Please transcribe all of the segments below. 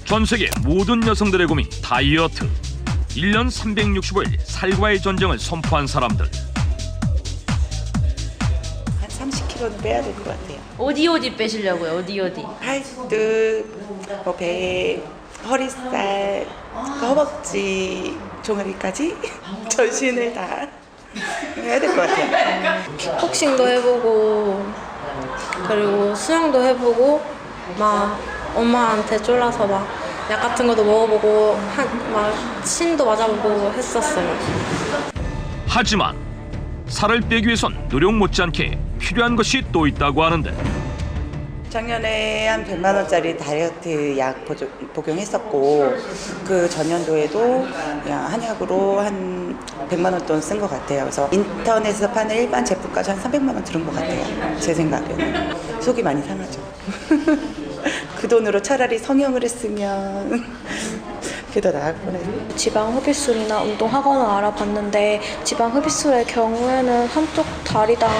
전 세계 모든 여성들의 고민 다이어트. 1년 365일 살과의 전쟁을 선포한 사람들. 한 30kg는 빼야 될 것 같아요. 어디 빼시려고요? 어디? 팔뚝, 배, 허리살, 허벅지, 종아리까지 전신을 다 해야 될 것 같아요. 킥복싱도 해보고 그리고 수영도 해보고 막 엄마한테 쫄라서 막 약 같은 것도 먹어보고 막 침도 맞아보고 했었어요. 하지만 살을 빼기 위해선 노력 못지않게 필요한 것이 또 있다고 하는데. 작년에 한 100만 원짜리 다이어트 약 복용했었고 그 전년도에도 그냥 한약으로 한 100만 원 돈 쓴 것 같아요. 그래서 인터넷에서 파는 일반 제품까지 한 300만 원 들은 것 같아요. 제 생각에는. 속이 많이 상하죠. 그 돈으로 차라리 성형을 했으면 그게 더 나을 뻔했어요. 지방 흡입술이나 운동하거나 알아봤는데 지방 흡입술의 경우에는 한쪽 다리당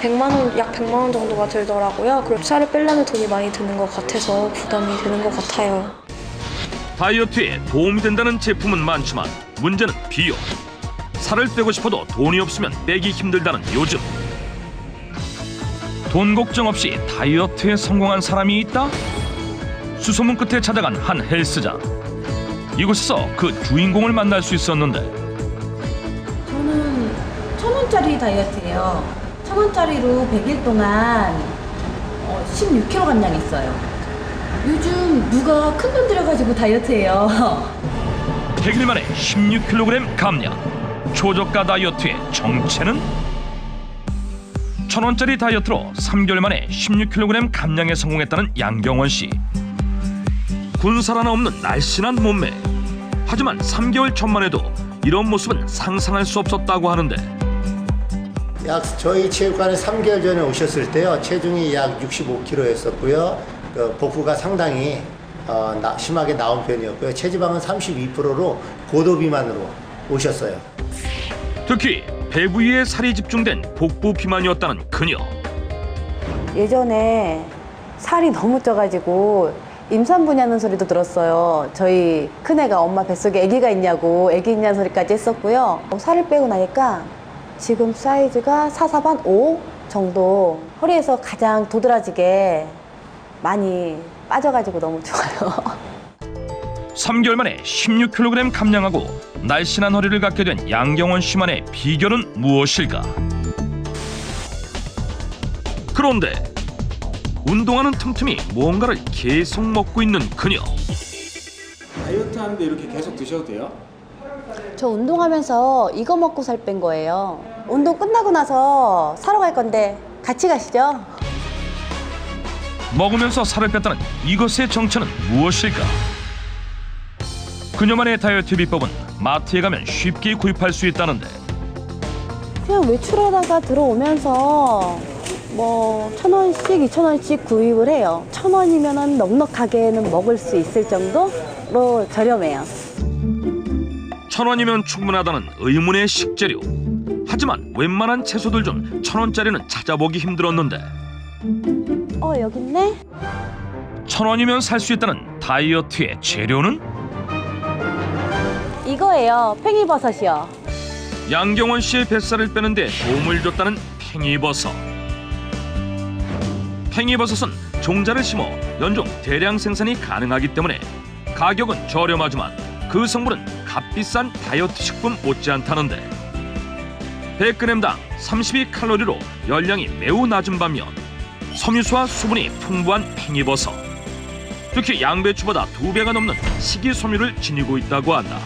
100만 원, 약 100만 원 정도가 들더라고요. 그리고 살을 빼려면 돈이 많이 드는 것 같아서 부담이 되는 것 같아요. 다이어트에 도움이 된다는 제품은 많지만 문제는 비용. 살을 빼고 싶어도 돈이 없으면 빼기 힘들다는 요즘. 돈 걱정 없이 다이어트에 성공한 사람이 있다? 수소문 끝에 찾아간 한 헬스장. 이곳에서 그 주인공을 만날 수 있었는데. 저는 1,000원짜리 다이어트예요. 1,000원짜리로 100일 동안 16kg 감량했어요. 요즘 누가 큰 돈 들여가지고 다이어트해요. 100일 만에 16kg 감량. 초저가 다이어트의 정체는? 1,000원짜리 다이어트로 3개월 만에 16kg 감량에 성공했다는 양경원 씨. 군살 하나 없는 날씬한 몸매. 하지만 3개월 전만 해도 이런 모습은 상상할 수 없었다고 하는데. 저희 체육관에 3개월 전에 오셨을 때요, 체중이 약 65kg였었고요. 복부가 상당히 심하게 나온 편이었고요. 체지방은 32%로 고도 비만으로 오셨어요. 특히 배 부위에 살이 집중된 복부 비만이었다는 그녀. 예전에 살이 너무 쪄가지고 임산부냐는 소리도 들었어요. 저희 큰애가 엄마 뱃속에 아기가 있냐고 아기 있냐는 소리까지 했었고요. 살을 빼고 나니까 지금 사이즈가 4, 4반 5 정도, 허리에서 가장 도드라지게 많이 빠져가지고 너무 좋아요. 3개월 만에 16kg 감량하고 날씬한 허리를 갖게 된 양경원 씨만의 비결은 무엇일까? 그런데 운동하는 틈틈이 무언가를 계속 먹고 있는 그녀. 다이어트 하는데 이렇게 계속 드셔도 돼요? 저 운동하면서 이거 먹고 살 뺀 거예요. 운동 끝나고 나서 사러 갈 건데 같이 가시죠. 먹으면서 살을 뺐다는 이것의 정체는 무엇일까? 그녀만의 다이어트 비법은 마트에 가면 쉽게 구입할 수 있다는데. 그냥 외출하다가 들어오면서 뭐 1,000원씩, 2,000원씩 구입을 해요. 1,000원이면 넉넉하게는 먹을 수 있을 정도로 저렴해요. 1,000원이면 충분하다는 의문의 식재료. 하지만 웬만한 채소들 중 1,000원짜리는 찾아보기 힘들었는데. 여기 있네? 1,000원이면 살 수 있다는 다이어트의 재료는? 이거예요. 팽이버섯이요. 양경원 씨의 뱃살을 빼는데 도움을 줬다는 팽이버섯. 팽이버섯은 종자를 심어 연중 대량 생산이 가능하기 때문에 가격은 저렴하지만 그 성분은 값비싼 다이어트 식품 못지않다는데. 100g당 32칼로리로 열량이 매우 낮은 반면 섬유소와 수분이 풍부한 팽이버섯. 특히 양배추보다 2배가 넘는 식이섬유를 지니고 있다고 한다.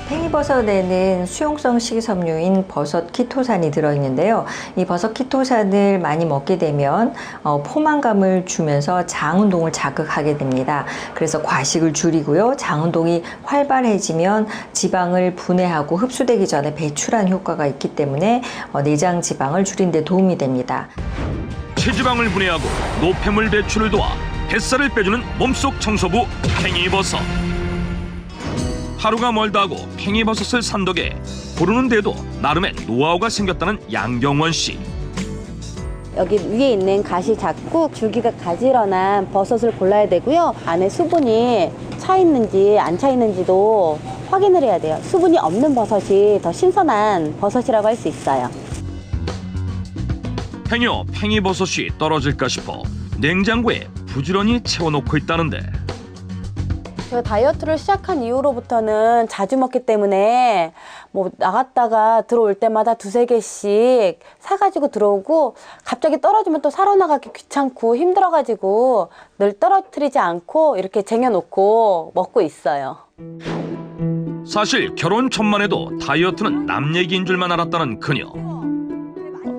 팽이버섯에는 수용성 식이섬유인 버섯 키토산이 들어있는데요. 이 버섯 키토산을 많이 먹게 되면 포만감을 주면서 장 운동을 자극하게 됩니다. 그래서 과식을 줄이고요. 장 운동이 활발해지면 지방을 분해하고 흡수되기 전에 배출하는 효과가 있기 때문에 내장 지방을 줄이는 데 도움이 됩니다. 체지방을 분해하고 노폐물 배출을 도와 뱃살을 빼주는 몸속 청소부 팽이버섯. 하루가 멀다 하고 팽이버섯을 산 덕에 고르는 데도 나름의 노하우가 생겼다는 양경원 씨. 여기 위에 있는 가시 작고 줄기가 가지런한 버섯을 골라야 되고요. 안에 수분이 차 있는지 안 차 있는지도 확인을 해야 돼요. 수분이 없는 버섯이 더 신선한 버섯이라고 할 수 있어요. 행여 팽이버섯이 떨어질까 싶어 냉장고에 부지런히 채워놓고 있다는데 제가 다이어트를 시작한 이후로부터는 자주 먹기 때문에 뭐 나갔다가 들어올 때마다 2-3개씩 사가지고 들어오고 갑자기 떨어지면 또 사러 나가기 귀찮고 힘들어가지고 늘 떨어뜨리지 않고 이렇게 쟁여놓고 먹고 있어요. 사실 결혼 전만 해도 다이어트는 남 얘기인 줄만 알았다는 그녀.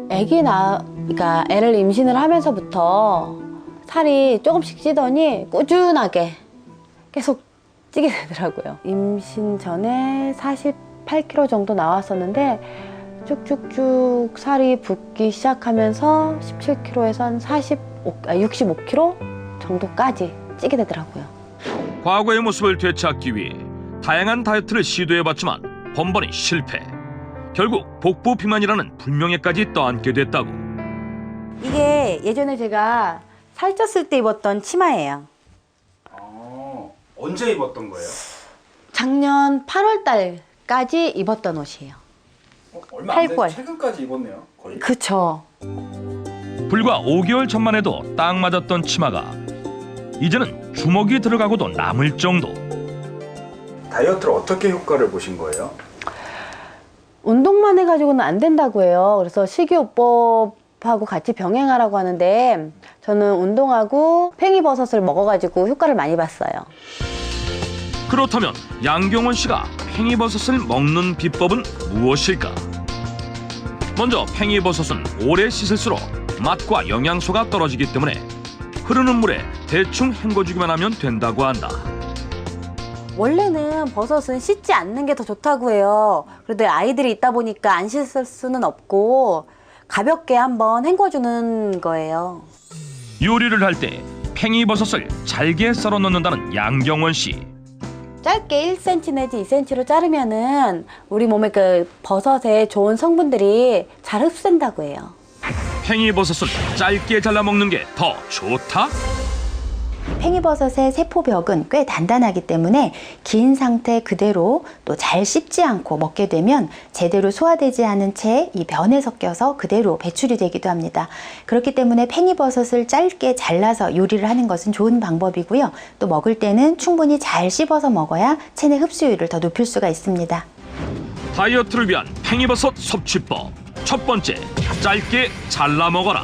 그러니까 애를 임신을 하면서부터 살이 조금씩 찌더니 꾸준하게 계속 찌게 되더라고요. 임신 전에 48kg 정도 나왔었는데 쭉쭉쭉 살이 붓기 시작하면서 17kg에서 한 65kg 정도까지 찌게 되더라고요. 과거의 모습을 되찾기 위해 다양한 다이어트를 시도해봤지만 번번이 실패. 결국 복부 비만이라는 불명예까지 떠안게 됐다고. 이게 예전에 제가 살쪘을 때 입었던 치마예요. 언제 입었던 거예요? 작년 8월 달까지 입었던 옷이에요. 얼마 안 돼. 8개월. 최근까지 입었네요. 거의. 그쵸. 불과 5개월 전만 해도 딱 맞았던 치마가 이제는 주먹이 들어가고도 남을 정도. 다이어트를 어떻게 효과를 보신 거예요? 운동만 해가지고는 안 된다고 해요. 그래서 식이요법하고 같이 병행하라고 하는데 저는 운동하고 팽이버섯을 먹어가지고 효과를 많이 봤어요. 그렇다면 양경원 씨가 팽이버섯을 먹는 비법은 무엇일까? 먼저 팽이버섯은 오래 씻을수록 맛과 영양소가 떨어지기 때문에 흐르는 물에 대충 헹궈주기만 하면 된다고 한다. 원래는 버섯은 씻지 않는 게 더 좋다고 해요. 그런데 아이들이 있다 보니까 안 씻을 수는 없고 가볍게 한번 헹궈주는 거예요. 요리를 할 때 팽이버섯을 잘게 썰어 넣는다는 양경원 씨. 짧게 1cm 내지 2cm로 자르면은 우리 몸에 그 버섯의 좋은 성분들이 잘 흡수된다고 해요. 팽이버섯은 짧게 잘라 먹는 게 더 좋다? 팽이버섯의 세포벽은 꽤 단단하기 때문에 긴 상태 그대로 또 잘 씹지 않고 먹게 되면 제대로 소화되지 않은 채 이 변에 섞여서 그대로 배출이 되기도 합니다. 그렇기 때문에 팽이버섯을 짧게 잘라서 요리를 하는 것은 좋은 방법이고요. 또 먹을 때는 충분히 잘 씹어서 먹어야 체내 흡수율을 더 높일 수가 있습니다. 다이어트를 위한 팽이버섯 섭취법. 첫 번째, 짧게 잘라 먹어라.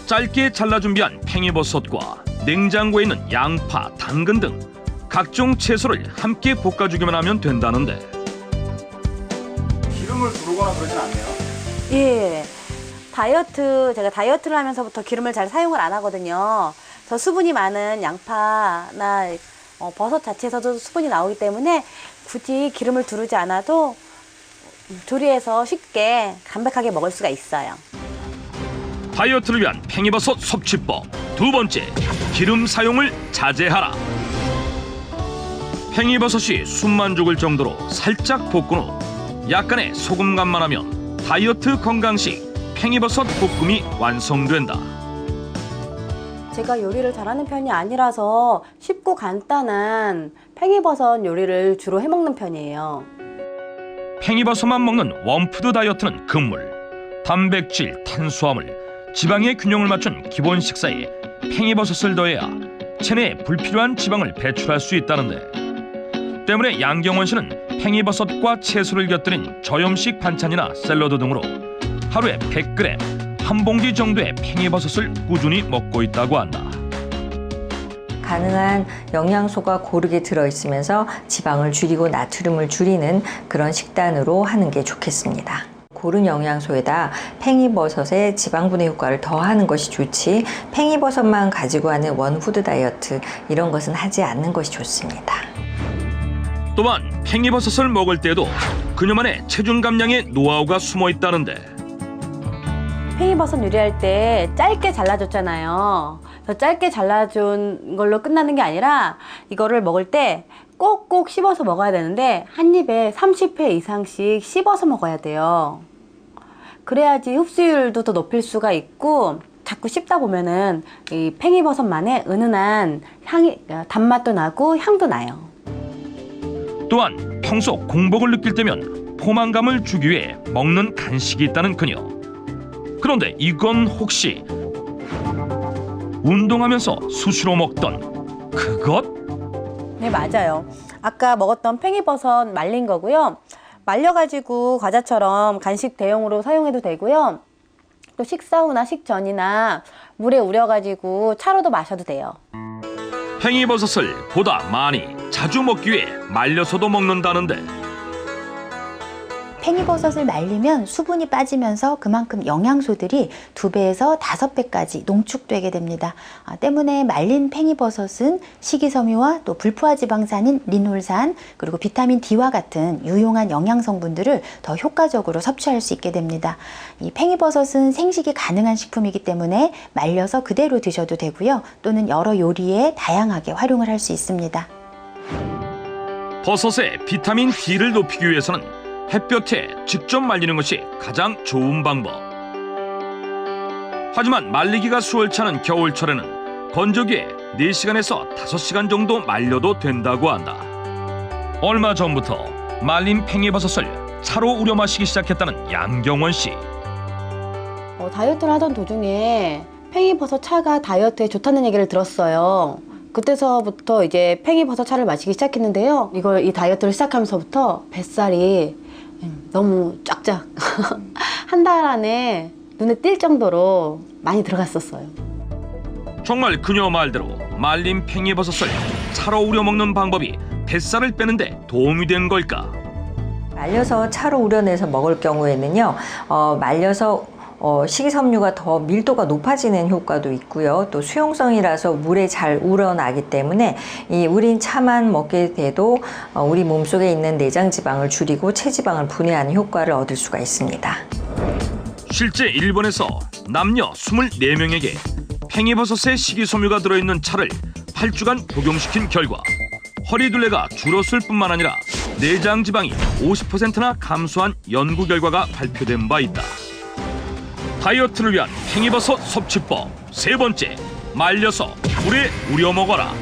짧게 잘라 준비한 팽이버섯과 냉장고에 있는 양파, 당근 등 각종 채소를 함께 볶아주기만 하면 된다는데 기름을 두르거나 그러진 않네요. 예. 제가 다이어트를 하면서부터 기름을 잘 사용을 안 하거든요. 저 수분이 많은 양파나 버섯 자체에서도 수분이 나오기 때문에 굳이 기름을 두르지 않아도 조리해서 쉽게 담백하게 먹을 수가 있어요. 다이어트를 위한 팽이버섯 섭취법. 두 번째, 기름 사용을 자제하라. 팽이버섯이 숨만 죽을 정도로 살짝 볶은 후 약간의 소금 간만 하면 다이어트 건강식 팽이버섯 볶음이 완성된다. 제가 요리를 잘하는 편이 아니라서 쉽고 간단한 팽이버섯 요리를 주로 해먹는 편이에요. 팽이버섯만 먹는 원푸드 다이어트는 금물. 단백질, 탄수화물, 지방의 균형을 맞춘 기본 식사에 팽이버섯을 더해야 체내에 불필요한 지방을 배출할 수 있다는데 때문에 양경원 씨는 팽이버섯과 채소를 곁들인 저염식 반찬이나 샐러드 등으로 하루에 100g, 한 봉지 정도의 팽이버섯을 꾸준히 먹고 있다고 한다. 가능한 영양소가 고르게 들어있으면서 지방을 줄이고 나트륨을 줄이는 그런 식단으로 하는 게 좋겠습니다. 고른 영양소에다 팽이버섯의 지방분해 효과를 더하는 것이 좋지 팽이버섯만 가지고 하는 원푸드 다이어트 이런 것은 하지 않는 것이 좋습니다. 또한 팽이버섯을 먹을 때에도 그녀만의 체중 감량의 노하우가 숨어 있다는데 팽이버섯 요리할 때 짧게 잘라줬잖아요. 그래서 짧게 잘라준 걸로 끝나는 게 아니라 이거를 먹을 때 꼭꼭 씹어서 먹어야 되는데 한 입에 30회 이상씩 씹어서 먹어야 돼요. 그래야지 흡수율도 더 높일 수가 있고 자꾸 씹다 보면은 이 팽이버섯만의 은은한 향이, 단맛도 나고 향도 나요. 또한 평소 공복을 느낄 때면 포만감을 주기 위해 먹는 간식이 있다는 그녀. 그런데 이건 혹시 운동하면서 수시로 먹던 그것? 네, 맞아요. 아까 먹었던 팽이버섯 말린 거고요. 말려가지고 과자처럼 간식 대용으로 사용해도 되고요. 또 식사 후나 식전이나 물에 우려가지고 차로도 마셔도 돼요. 팽이버섯을 보다 많이 자주 먹기 위해 말려서도 먹는다는데 팽이버섯을 말리면 수분이 빠지면서 그만큼 영양소들이 2배에서 5배까지 농축되게 됩니다. 때문에 말린 팽이버섯은 식이섬유와 또 불포화 지방산인 리놀산 그리고 비타민 D와 같은 유용한 영양 성분들을 더 효과적으로 섭취할 수 있게 됩니다. 이 팽이버섯은 생식이 가능한 식품이기 때문에 말려서 그대로 드셔도 되고요. 또는 여러 요리에 다양하게 활용을 할 수 있습니다. 버섯의 비타민 D를 높이기 위해서는 햇볕에 직접 말리는 것이 가장 좋은 방법. 하지만 말리기가 수월치 않은 겨울철에는 건조기에 4시간에서 5시간 정도 말려도 된다고 한다. 얼마 전부터 말린 팽이버섯을 차로 우려 마시기 시작했다는 양경원 씨. 다이어트를 하던 도중에 팽이버섯 차가 다이어트에 좋다는 얘기를 들었어요. 그때서부터 이제 팽이버섯 차를 마시기 시작했는데요. 이 다이어트를 시작하면서부터 뱃살이 너무 쫙쫙 한 달 안에 눈에 띌 정도로 많이 들어갔었어요. 정말 그녀 말대로 말린 팽이버섯을 차로 우려 먹는 방법이 뱃살을 빼는데 도움이 된 걸까? 말려서 차로 우려내서 먹을 경우에는요, 말려서 식이섬유가 더 밀도가 높아지는 효과도 있고요. 또 수용성이라서 물에 잘 우러나기 때문에 이 우린 차만 먹게 돼도 우리 몸속에 있는 내장 지방을 줄이고 체지방을 분해하는 효과를 얻을 수가 있습니다. 실제 일본에서 남녀 24명에게 팽이버섯에 식이섬유가 들어있는 차를 8주간 복용시킨 결과 허리둘레가 줄었을 뿐만 아니라 내장 지방이 50%나 감소한 연구 결과가 발표된 바 있다. 다이어트를 위한 팽이버섯 섭취법 3번째, 말려서 물에 우려 먹어라.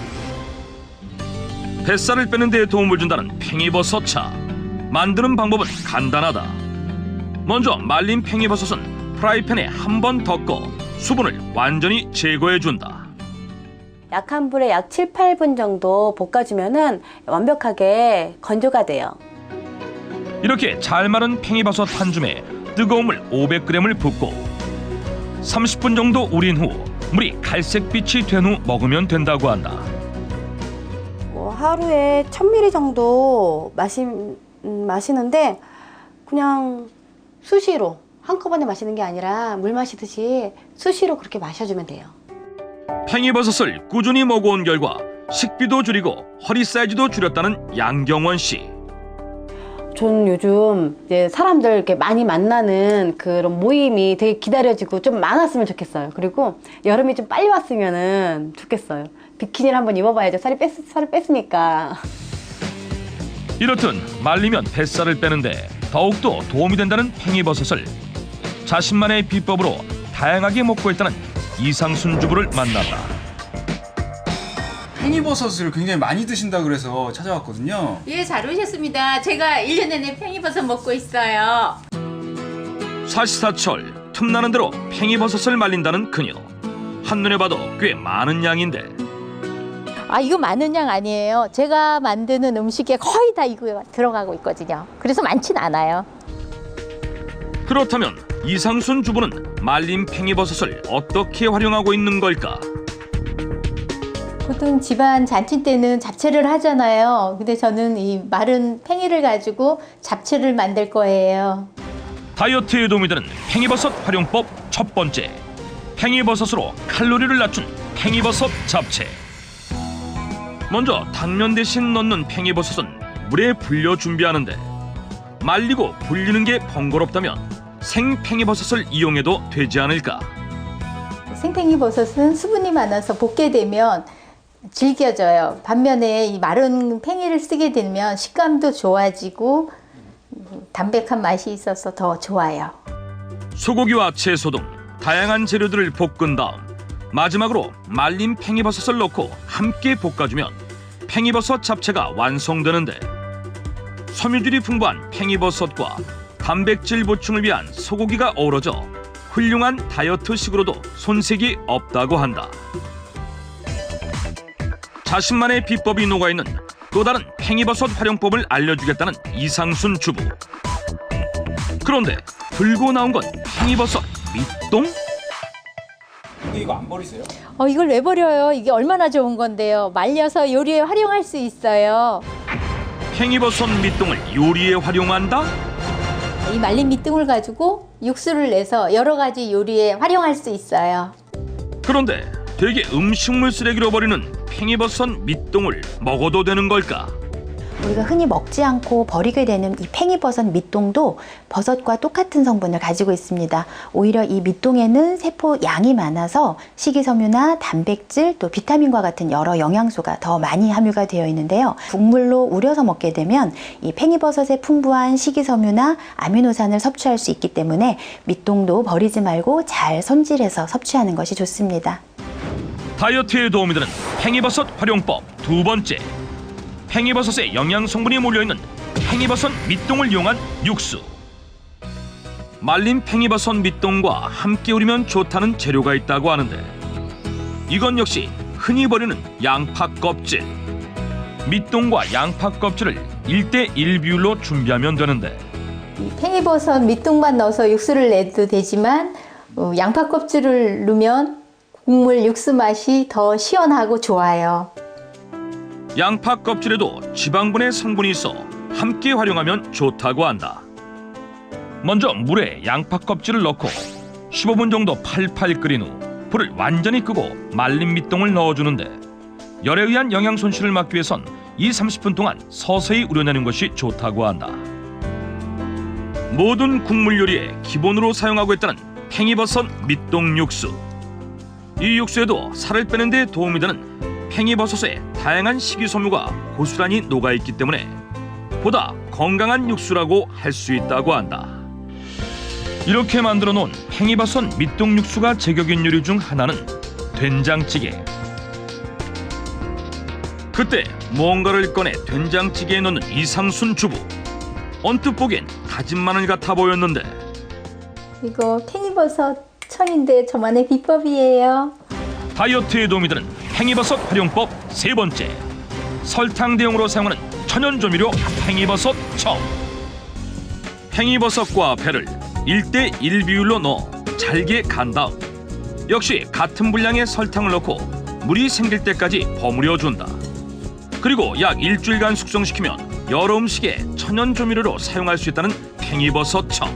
뱃살을 빼는 데 도움을 준다는 팽이버섯 차. 만드는 방법은 간단하다. 먼저 말린 팽이버섯은 프라이팬에 한 번 더 꺼 수분을 완전히 제거해준다. 약한 불에 약 7, 8분 정도 볶아주면은 완벽하게 건조가 돼요. 이렇게 잘 마른 팽이버섯 한 줌에 뜨거운 물 500g을 붓고 30분 정도 우린 후 물이 갈색빛이 된 후 먹으면 된다고 한다. 하루에 1000ml 정도 마시는데 그냥 수시로 한꺼번에 마시는 게 아니라 물 마시듯이 수시로 그렇게 마셔주면 돼요. 팽이버섯을 꾸준히 먹어온 결과 식비도 줄이고 허리 사이즈도 줄였다는 양경원 씨. 전 요즘 이제 사람들 이렇게 많이 만나는 그런 모임이 되게 기다려지고 좀 많았으면 좋겠어요. 그리고 여름이 좀 빨리 왔으면 좋겠어요. 비키니를 한번 입어봐야죠. 살을 뺐으니까. 이렇듯 말리면 뱃살을 빼는데 더욱더 도움이 된다는 팽이버섯을 자신만의 비법으로 다양하게 먹고 있다는 이상순 주부를 만났다. 팽이버섯을 굉장히 많이 드신다 그래서 찾아왔거든요. 예, 잘 오셨습니다. 제가 1년 내내 팽이버섯 먹고 있어요. 사시사철 틈나는 대로 팽이버섯을 말린다는 그녀. 한눈에 봐도 꽤 많은 양인데 이거 많은 양 아니에요. 제가 만드는 음식에 거의 다 이거 들어가고 있거든요. 그래서 많진 않아요. 그렇다면 이상순 주부는 말린 팽이버섯을 어떻게 활용하고 있는 걸까? 보통 집안 잔치 때는 잡채를 하잖아요. 근데 저는 이 마른 팽이를 가지고 잡채를 만들 거예요. 다이어트에 도움이 되는 팽이버섯 활용법 첫 번째, 팽이버섯으로 칼로리를 낮춘 팽이버섯 잡채. 먼저 당면 대신 넣는 팽이버섯은 물에 불려 준비하는데 말리고 불리는 게 번거롭다면 생팽이버섯을 이용해도 되지 않을까? 생팽이버섯은 수분이 많아서 볶게 되면 질겨져요. 반면에 이 마른 팽이를 쓰게 되면 식감도 좋아지고 담백한 맛이 있어서 더 좋아요. 소고기와 채소 등 다양한 재료들을 볶은 다음 마지막으로 말린 팽이버섯을 넣고 함께 볶아주면 팽이버섯 잡채가 완성되는데, 섬유질이 풍부한 팽이버섯과 단백질 보충을 위한 소고기가 어우러져 훌륭한 다이어트식으로도 손색이 없다고 한다. 자신만의 비법이 녹아있는 또 다른 팽이버섯 활용법을 알려주겠다는 이상순 주부. 그런데 들고 나온 건 팽이버섯 밑동? 근데 이거 안 버리세요? 이걸 왜 버려요? 이게 얼마나 좋은 건데요. 말려서 요리에 활용할 수 있어요. 팽이버섯 밑동을 요리에 활용한다? 이 말린 밑둥을 가지고 육수를 내서 여러 가지 요리에 활용할 수 있어요. 그런데 되게 음식물 쓰레기로 버리는 팽이버섯 밑동을 먹어도 되는 걸까? 우리가 흔히 먹지 않고 버리게 되는 이 팽이버섯 밑동도 버섯과 똑같은 성분을 가지고 있습니다. 오히려 이 밑동에는 세포 양이 많아서 식이섬유나 단백질 또 비타민과 같은 여러 영양소가 더 많이 함유가 되어 있는데요. 국물로 우려서 먹게 되면 이 팽이버섯의 풍부한 식이섬유나 아미노산을 섭취할 수 있기 때문에 밑동도 버리지 말고 잘 손질해서 섭취하는 것이 좋습니다. 다이어트에 도움이 되는 팽이버섯 활용법 두 번째. 팽이버섯에 영양 성분이 몰려있는 팽이버섯 밑동을 이용한 육수. 말린 팽이버섯 밑동과 함께 우리면 좋다는 재료가 있다고 하는데, 이건 역시 흔히 버리는 양파 껍질. 밑동과 양파 껍질을 1:1 비율로 준비하면 되는데, 이 팽이버섯 밑둥만 넣어서 육수를 내도 되지만 양파 껍질을 넣으면 국물 육수 맛이 더 시원하고 좋아요. 양파 껍질에도 지방분의 성분이 있어 함께 활용하면 좋다고 한다. 먼저 물에 양파 껍질을 넣고 15분 정도 팔팔 끓인 후 불을 완전히 끄고 말린 밑동을 넣어주는데, 열에 의한 영양 손실을 막기 위해선 30분 동안 서서히 우려내는 것이 좋다고 한다. 모든 국물 요리에 기본으로 사용하고 있다는 팽이버섯 밑동 육수. 이 육수에도 살을 빼는 데 도움이 되는 팽이버섯의 다양한 식이섬유가 고스란히 녹아있기 때문에 보다 건강한 육수라고 할 수 있다고 한다. 이렇게 만들어 놓은 팽이버섯 밑동 육수가 제격인 요리 중 하나는 된장찌개. 그때 무언가를 꺼내 된장찌개에 넣는 이상순 주부. 언뜻 보기엔 다진 마늘 같아 보였는데, 이거 팽이버섯 천인데 저만의 비법이에요. 다이어트에 도움이 되는 팽이버섯 활용법 세 번째. 설탕 대용으로 사용하는 천연조미료 팽이버섯 청. 팽이버섯과 배를 1:1 비율로 넣어 잘게 간 다음 역시 같은 분량의 설탕을 넣고 물이 생길 때까지 버무려 준다. 그리고 약 일주일간 숙성시키면 여러 음식에 천연조미료로 사용할 수 있다는 팽이버섯 청.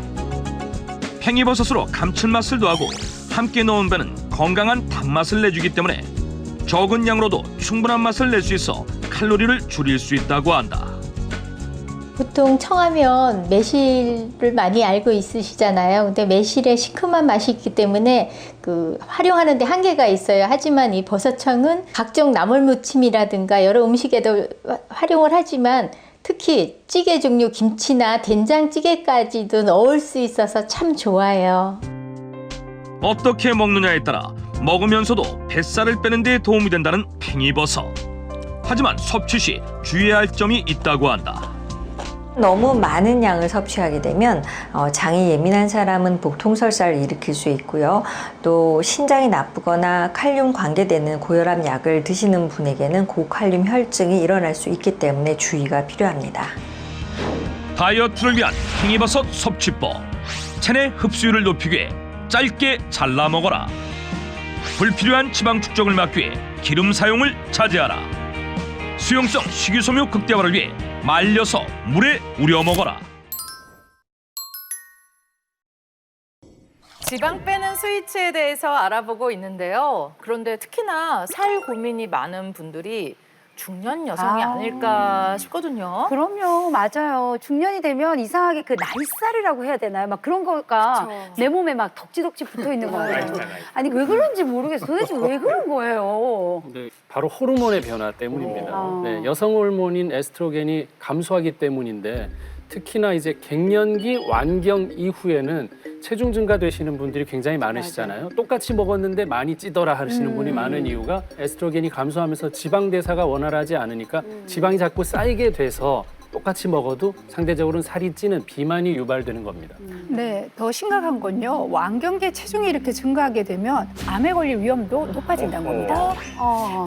팽이버섯으로 감칠맛을 더하고 함께 넣은 배는 건강한 단맛을 내주기 때문에 적은 양으로도 충분한 맛을 낼 수 있어 칼로리를 줄일 수 있다고 한다. 보통 청하면 매실을 많이 알고 있으시잖아요. 근데 매실에 시큼한 맛이 있기 때문에 활용하는 데 한계가 있어요. 하지만 이 버섯청은 각종 나물무침이라든가 여러 음식에도 활용을 하지만 특히 찌개 종류 김치나 된장찌개까지도 넣을 수 있어서 참 좋아요. 어떻게 먹느냐에 따라 먹으면서도 뱃살을 빼는 데 도움이 된다는 팽이버섯. 하지만 섭취 시 주의해야 할 점이 있다고 한다. 너무 많은 양을 섭취하게 되면 장이 예민한 사람은 복통설사를 일으킬 수 있고요. 또 신장이 나쁘거나 칼륨 관계되는 고혈압 약을 드시는 분에게는 고칼륨 혈증이 일어날 수 있기 때문에 주의가 필요합니다. 다이어트를 위한 팽이버섯 섭취법. 체내 흡수율을 높이기 위해 짧게 잘라 먹어라. 불필요한 지방 축적을 막기 위해 기름 사용을 자제하라. 수용성 식이섬유 극대화를 위해 말려서 물에 우려 먹어라. 지방 빼는 스위치에 대해서 알아보고 있는데요. 그런데 특히나 살 고민이 많은 분들이 중년 여성이 아닐까 싶거든요. 그럼요, 맞아요. 중년이 되면 이상하게 나이살이라고 해야 되나요? 막 그런 거가 내 몸에 막 덕지덕지 붙어 있는 거예요. 아니 왜 그런지 모르겠어요. 도대체 왜 그런 거예요? 네, 바로 호르몬의 변화 때문입니다. 네, 여성 호르몬인 에스트로겐이 감소하기 때문인데 특히나 이제 갱년기 완경 이후에는 체중 증가되시는 분들이 굉장히 많으시잖아요. 똑같이 먹었는데 많이 찌더라 하시는 분이 많은 이유가 에스트로겐이 감소하면서 지방 대사가 원활하지 않으니까 지방이 자꾸 쌓이게 돼서 똑같이 먹어도 상대적으로는 살이 찌는 비만이 유발되는 겁니다. 네, 더 심각한 건요. 완경계 체중이 이렇게 증가하게 되면 암에 걸릴 위험도 높아진다는 겁니다.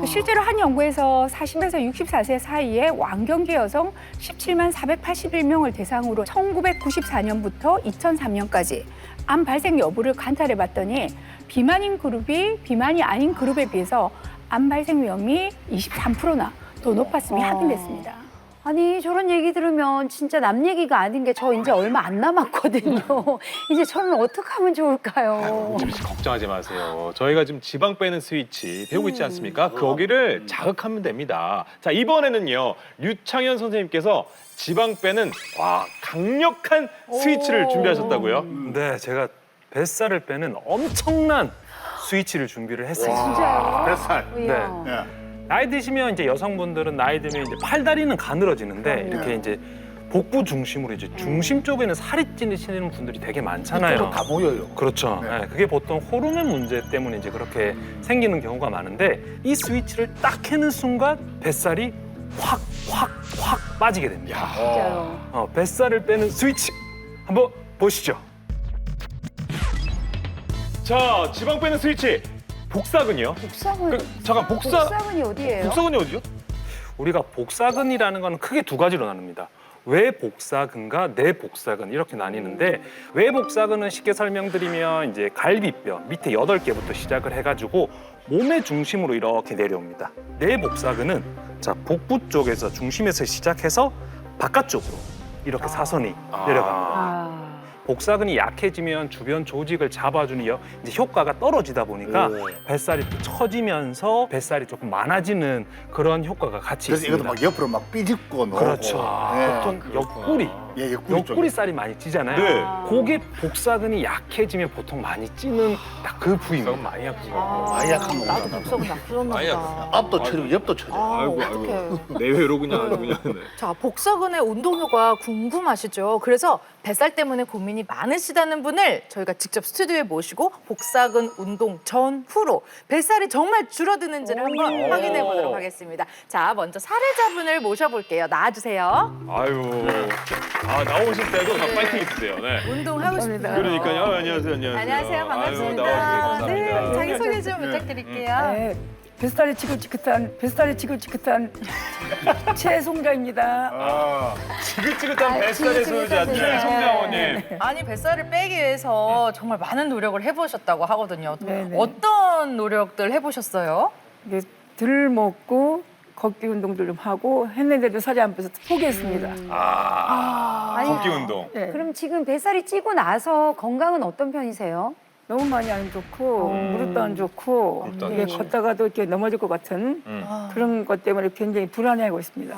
실제로 한 연구에서 40에서 64세 사이에 완경계 여성 17만 481명을 대상으로 1994년부터 2003년까지 암 발생 여부를 관찰해 봤더니 비만인 그룹이 비만이 아닌 그룹에 비해서 암 발생 위험이 23%나 더 높았음이 확인됐습니다. 아니 저런 얘기 들으면 진짜 남 얘기가 아닌 게 저 이제 얼마 안 남았거든요. 이제 저는 어떻게 하면 좋을까요? 김 씨 걱정하지 마세요. 저희가 지금 지방 빼는 스위치 배우고 있지 않습니까? 거기를 자극하면 됩니다. 자, 이번에는요. 류창현 선생님께서 지방 빼는 강력한 스위치를 준비하셨다고요? 네, 제가 뱃살을 빼는 엄청난 스위치를 준비를 했습니다. 진짜요? 뱃살. 네. 나이 드시면 이제 여성분들은 나이 들면 이제 팔다리는 가늘어지는데 이렇게 이제 복부 중심으로 이제 중심 쪽에는 살이 찌시는 분들이 되게 많잖아요. 다 보여요. 그렇죠. 네, 그게 보통 호르몬 문제 때문에 이제 그렇게 생기는 경우가 많은데 이 스위치를 딱 켜는 순간 뱃살이 확 빠지게 됩니다. 진짜요. 뱃살을 빼는 스위치 한번 보시죠. 자, 지방 빼는 스위치. 복사근이요? 복사근. 잠깐, 복사근이 어디예요? 복사근이 어디요? 우리가 복사근이라는 거는 크게 두 가지로 나눕니다. 외복사근과 내복사근 이렇게 나뉘는데 외복사근은 쉽게 설명드리면 이제 갈비뼈 밑에 8개부터 시작을 해가지고 몸의 중심으로 이렇게 내려옵니다. 내복사근은 자 복부 쪽에서 중심에서 시작해서 바깥쪽으로 이렇게 사선이 내려갑니다. 복사근이 약해지면 주변 조직을 잡아주는 이제 효과가 떨어지다 보니까 뱃살이 또 처지면서 뱃살이 조금 많아지는 그런 효과가 같이 그래서 있습니다. 이것도 막 옆으로 막 삐집고 놓고. 그렇죠. 네. 보통 옆구리, 예, 옆구리 살이 많이 찌잖아요. 네. 그게 복사근이 약해지면 보통 많이 찌는 딱 그 부위입니다. 많이 아픈 거. 많이 약한 거. 나도 복사근 나쁘셨나 많이 보다. 앞도 쳐지고 옆도 쳐지고. 어떡해. 내외로 그냥 네. 자, 복사근의 운동 효과 궁금하시죠? 그래서 뱃살 때문에 고민이 많으시다는 분을 저희가 직접 스튜디오에 모시고 복사근 운동 전후로 뱃살이 정말 줄어드는지를 한번 확인해 보도록 하겠습니다. 자, 먼저 사례자분을 모셔볼게요. 나와주세요. 아유. 나오실 때도 다 파이팅 있으세요. 네. 운동하고 싶으세요? 그러니까요. 안녕하세요. 안녕하세요. 반갑습니다. 아유, 나와주셔서 감사합니다. 네, 자기소개 좀 부탁드릴게요. 네, 뱃살이 지긋지긋한 최송자입니다. 지긋지긋한 뱃살의 소유자 최송자원님. 아니, 뱃살을 빼기 위해서 정말 많은 노력을 해보셨다고 하거든요. 네네. 어떤 노력들 해보셨어요? 이게 덜 먹고 걷기 운동들 좀 하고 했는데도 살이 안 빼서 포기했습니다. 아니, 걷기 운동. 네. 그럼 지금 뱃살이 찌고 나서 건강은 어떤 편이세요? 너무 많이 안 좋고 무릎도 안 좋고 무릎도 안 이게 좋지. 걷다가도 이렇게 넘어질 것 같은 그런 것 때문에 굉장히 불안해하고 있습니다.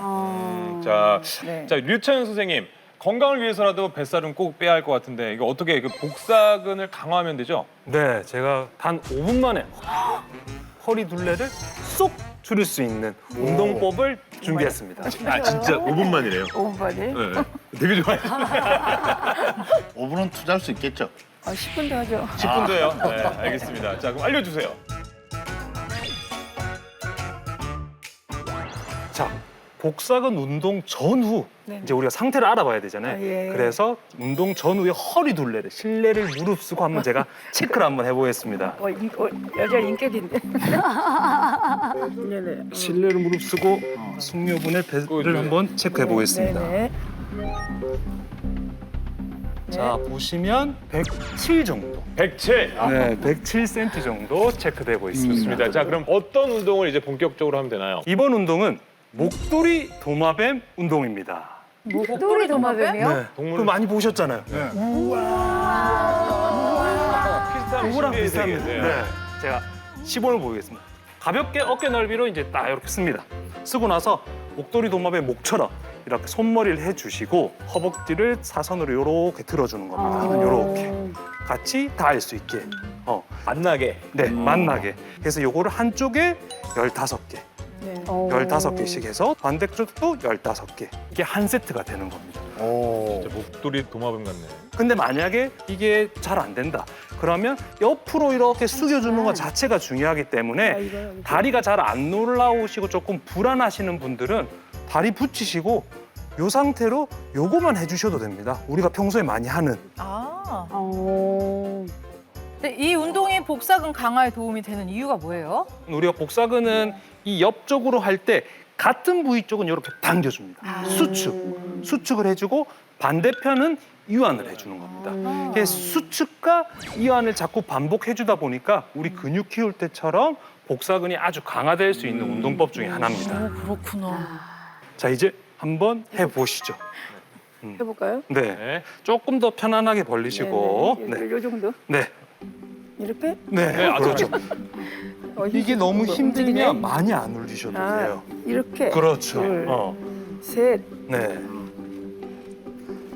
자, 네. 류창현 선생님. 건강을 위해서라도 뱃살은 꼭 빼야 할 것 같은데 이거 어떻게 복사근을 강화하면 되죠? 네, 제가 단 5분 만에 허리 둘레를 쏙 줄일 수 있는 운동법을 준비했습니다. 아, 진짜 5분 만이래요. 5분 만에? 네. 되게 좋아요. 5분은 투자할 수 있겠죠? 10분도 하죠. 10분도 해요? 네, 알겠습니다. 자, 그럼 알려주세요. 자, 복사근 운동 전후 네. 이제 우리가 상태를 알아봐야 되잖아요. 예. 그래서 운동 전후에 허리 둘레를 실내를 무릅쓰고 한번 제가 체크를 한번 해보겠습니다. 여자 인격인데. 네네. 실내를 무릅쓰고 숙녀분의 배를 한번 체크해 보겠습니다. 네네. 자, 보시면 107 정도. 107. 네, 107cm 정도 체크되고 있습니다. 좋습니다. 자, 그럼 어떤 운동을 이제 본격적으로 하면 되나요? 이번 운동은 목도리 도마뱀 운동입니다. 목도리 도마뱀이요? 네, 그거 많이 보셨잖아요. 그거랑 비슷합니다. 네, 제가 시범을 보이겠습니다. 가볍게 어깨 넓이로 이제 딱 이렇게 씁니다. 쓰고 나서 목도리 도마뱀 목처럼 이렇게 손머리를 해주시고 허벅지를 사선으로 이렇게 들어주는 겁니다. 이렇게 같이 닿을 수 있게. 만나게. 네, 만나게. 그래서 요거를 한쪽에 15개. 15개씩 해서 반대쪽도 15개. 이게 한 세트가 되는 겁니다. 진짜 목도리 도마뱀 같네. 근데 만약에 이게 잘 안 된다. 그러면 옆으로 이렇게 숙여주는 것 자체가 중요하기 때문에 다리가 잘 안 올라오시고 조금 불안하시는 분들은 다리 붙이시고 이 상태로 요거만 해주셔도 됩니다. 우리가 평소에 많이 하는. 근데 이 운동이 복사근 강화에 도움이 되는 이유가 뭐예요? 우리가 복사근은 이 옆쪽으로 할 때 같은 부위 쪽은 이렇게 당겨줍니다. 수축을 해주고 반대편은 이완을 해주는 겁니다. 이게 수축과 이완을 자꾸 반복해주다 보니까 우리 근육 키울 때처럼 복사근이 아주 강화될 수 있는 운동법 중에 하나입니다. 그렇구나. 자, 이제 한번 해보시죠. 해볼까요? 네, 조금 더 편안하게 벌리시고. 네. 요 정도? 네. 이렇게? 네, 그렇죠. 이게 너무 힘들면 많이 안 올리셔도 돼요. 이렇게. 그렇죠. 둘, 셋. 네.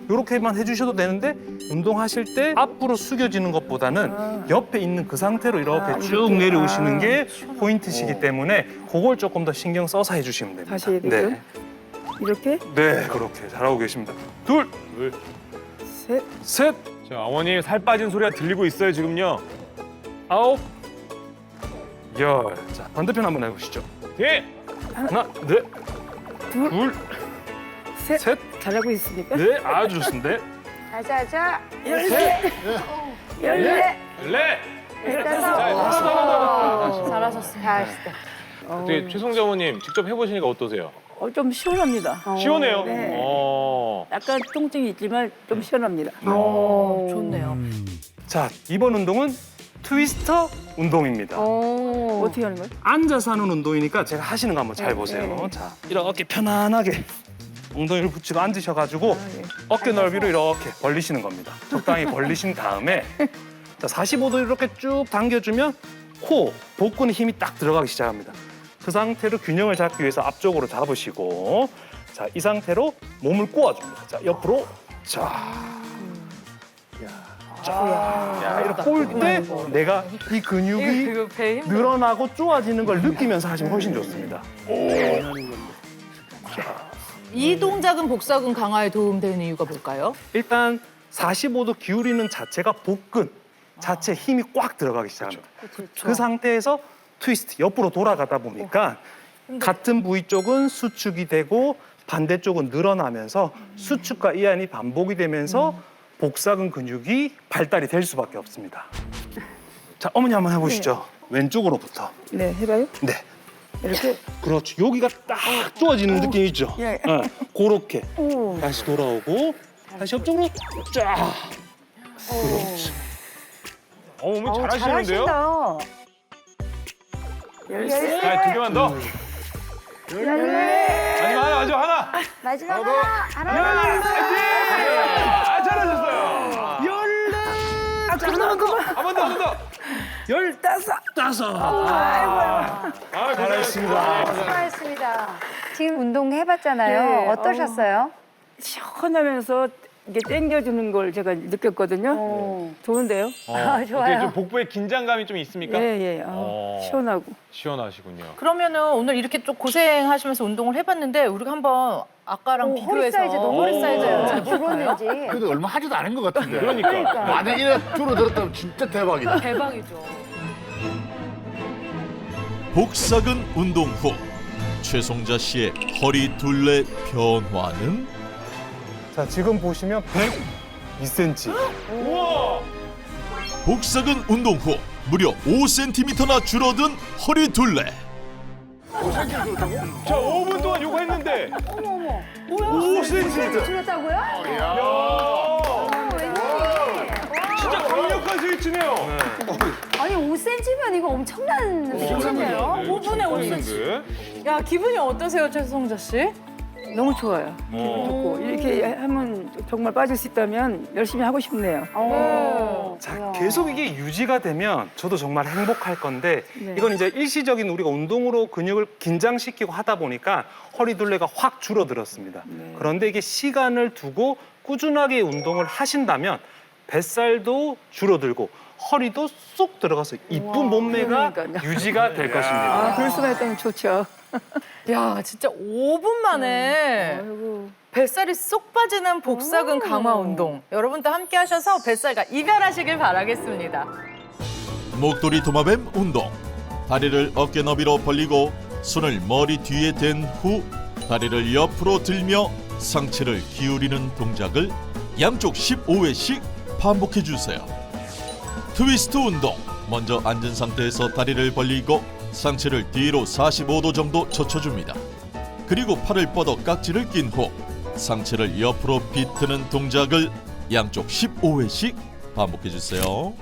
이렇게만 해주셔도 되는데 운동하실 때 앞으로 숙여지는 것보다는 옆에 있는 그 상태로 이렇게 쭉 내려오시는 게 포인트시기 때문에 그걸 조금 더 신경 써서 해주시면 됩니다. 다시 해야겠죠? 네. 이렇게? 네, 그렇게 잘하고 계십니다. 둘, 셋. 자, 어머니 살 빠진 소리가 들리고 있어요 지금요. 아홉, 열. 자, 반대편 한번 해보시죠. 예. 하나, 네, 둘, 셋. 잘하고 있습니까? 네, 아주 좋습니다. 자자자. 열셋. 열넷. 네. 잘하셨습니다. 어떻게 최성자 어머님 직접 해보시니까 어떠세요? 좀 시원합니다. 시원해요? 네. 어. 약간 통증이 있지만 좀 시원합니다. 좋네요. 자, 이번 운동은 트위스터 운동입니다. 어떻게 하는 거예요? 앉아서 하는 운동이니까 제가 하시는 거 한번 잘 보세요. 자, 이렇게 편안하게 엉덩이를 붙이고 앉으셔가지고 어깨 넓이로 이렇게 벌리시는 겁니다. 적당히 벌리신 다음에 자, 45도 이렇게 쭉 당겨주면 코, 복근에 힘이 딱 들어가기 시작합니다. 그 상태로 균형을 잡기 위해서 앞쪽으로 잡으시고 자, 이 상태로 몸을 꼬아줍니다. 자, 옆으로 자, 이렇게 꼬을 때 내가 이 근육이 늘어나고 쪼아지는 걸 느끼면서 하시면 훨씬 좋습니다. 이 동작은 복사근 강화에 도움되는 이유가 뭘까요? 일단 45도 기울이는 자체가 복근 자체 힘이 꽉 들어가기 시작합니다. 그 상태에서 트위스트 옆으로 돌아가다 보니까 같은 부위 쪽은 수축이 되고 반대쪽은 늘어나면서 수축과 이완이 반복이 되면서 복사근 근육이 발달이 될 수밖에 없습니다. 자, 어머니 한번 해보시죠. 왼쪽으로부터. 네, 해봐요. 네. 이렇게? 그렇죠. 여기가 딱 쪼아지는 느낌 있죠? 예. 그렇게. 다시 돌아오고 다시 옆쪽으로 쫙. 그렇지. 어머니 잘하시는데요? 열셋. 자, 두 개만 더. 열넷. 마지막 하나. 마지막 하나. 아, 잘하셨어요. 그만. 한 번 더. 열다섯. 아, 잘하셨습니다. 수고하셨습니다. 지금 운동 해봤잖아요. 네. 어떠셨어요? 시원하면서 이게 당겨주는 걸 제가 느꼈거든요. 좋은데요? 어떻게 좀 복부에 긴장감이 좀 있습니까? 예. 시원하고. 시원하시군요. 그러면은 오늘 이렇게 좀 고생하시면서 운동을 해봤는데 우리가 한번 아까랑 비교해서 허리 사이즈 너무 허리 사이즈 잘 볼까요? 줄었는지. 그래도 얼마 하지도 않은 것 같은데. 그러니까. 만약에 줄어들었다면 진짜 대박이다. 대박이죠. 복사근 운동 후 최성자 씨의 허리 둘레 변화는? 자, 지금 보시면 102cm. 우와! 복사근 운동 후 무려 5cm나 줄어든 허리 둘레. 자, 5분 동안 요거 했는데. 어머. 5cm. 줄었다고요? 야. 진짜 강력한 스위치네요. 아니 5cm면 이거 엄청난 수치네요. 5분에 5cm. 야, 기분이 어떠세요, 최성자 씨? 너무 좋아요. 기분 좋고. 이렇게 하면 정말 빠질 수 있다면 열심히 하고 싶네요. 자, 계속 이게 유지가 되면 저도 정말 행복할 건데 네. 이건 이제 일시적인 우리가 운동으로 근육을 긴장시키고 하다 보니까 허리 둘레가 확 줄어들었습니다. 그런데 이게 시간을 두고 꾸준하게 운동을 하신다면 뱃살도 줄어들고 허리도 쏙 들어가서 이쁜 몸매가 그러니까요. 유지가 될 것입니다. 그럴 수만 있다면 좋죠. 야, 진짜 5분 만에 뱃살이 쏙 빠지는 복사근 강화 운동. 여러분도 함께 하셔서 뱃살과 이별하시길 바라겠습니다. 목도리 도마뱀 운동. 다리를 어깨 너비로 벌리고 손을 머리 뒤에 댄 후 다리를 옆으로 들며 상체를 기울이는 동작을 양쪽 15회씩 반복해 주세요. 트위스트 운동. 먼저 앉은 상태에서 다리를 벌리고 상체를 뒤로 45도 정도 젖혀줍니다. 그리고 팔을 뻗어 깍지를 낀 후 상체를 옆으로 비트는 동작을 양쪽 15회씩 반복해 주세요.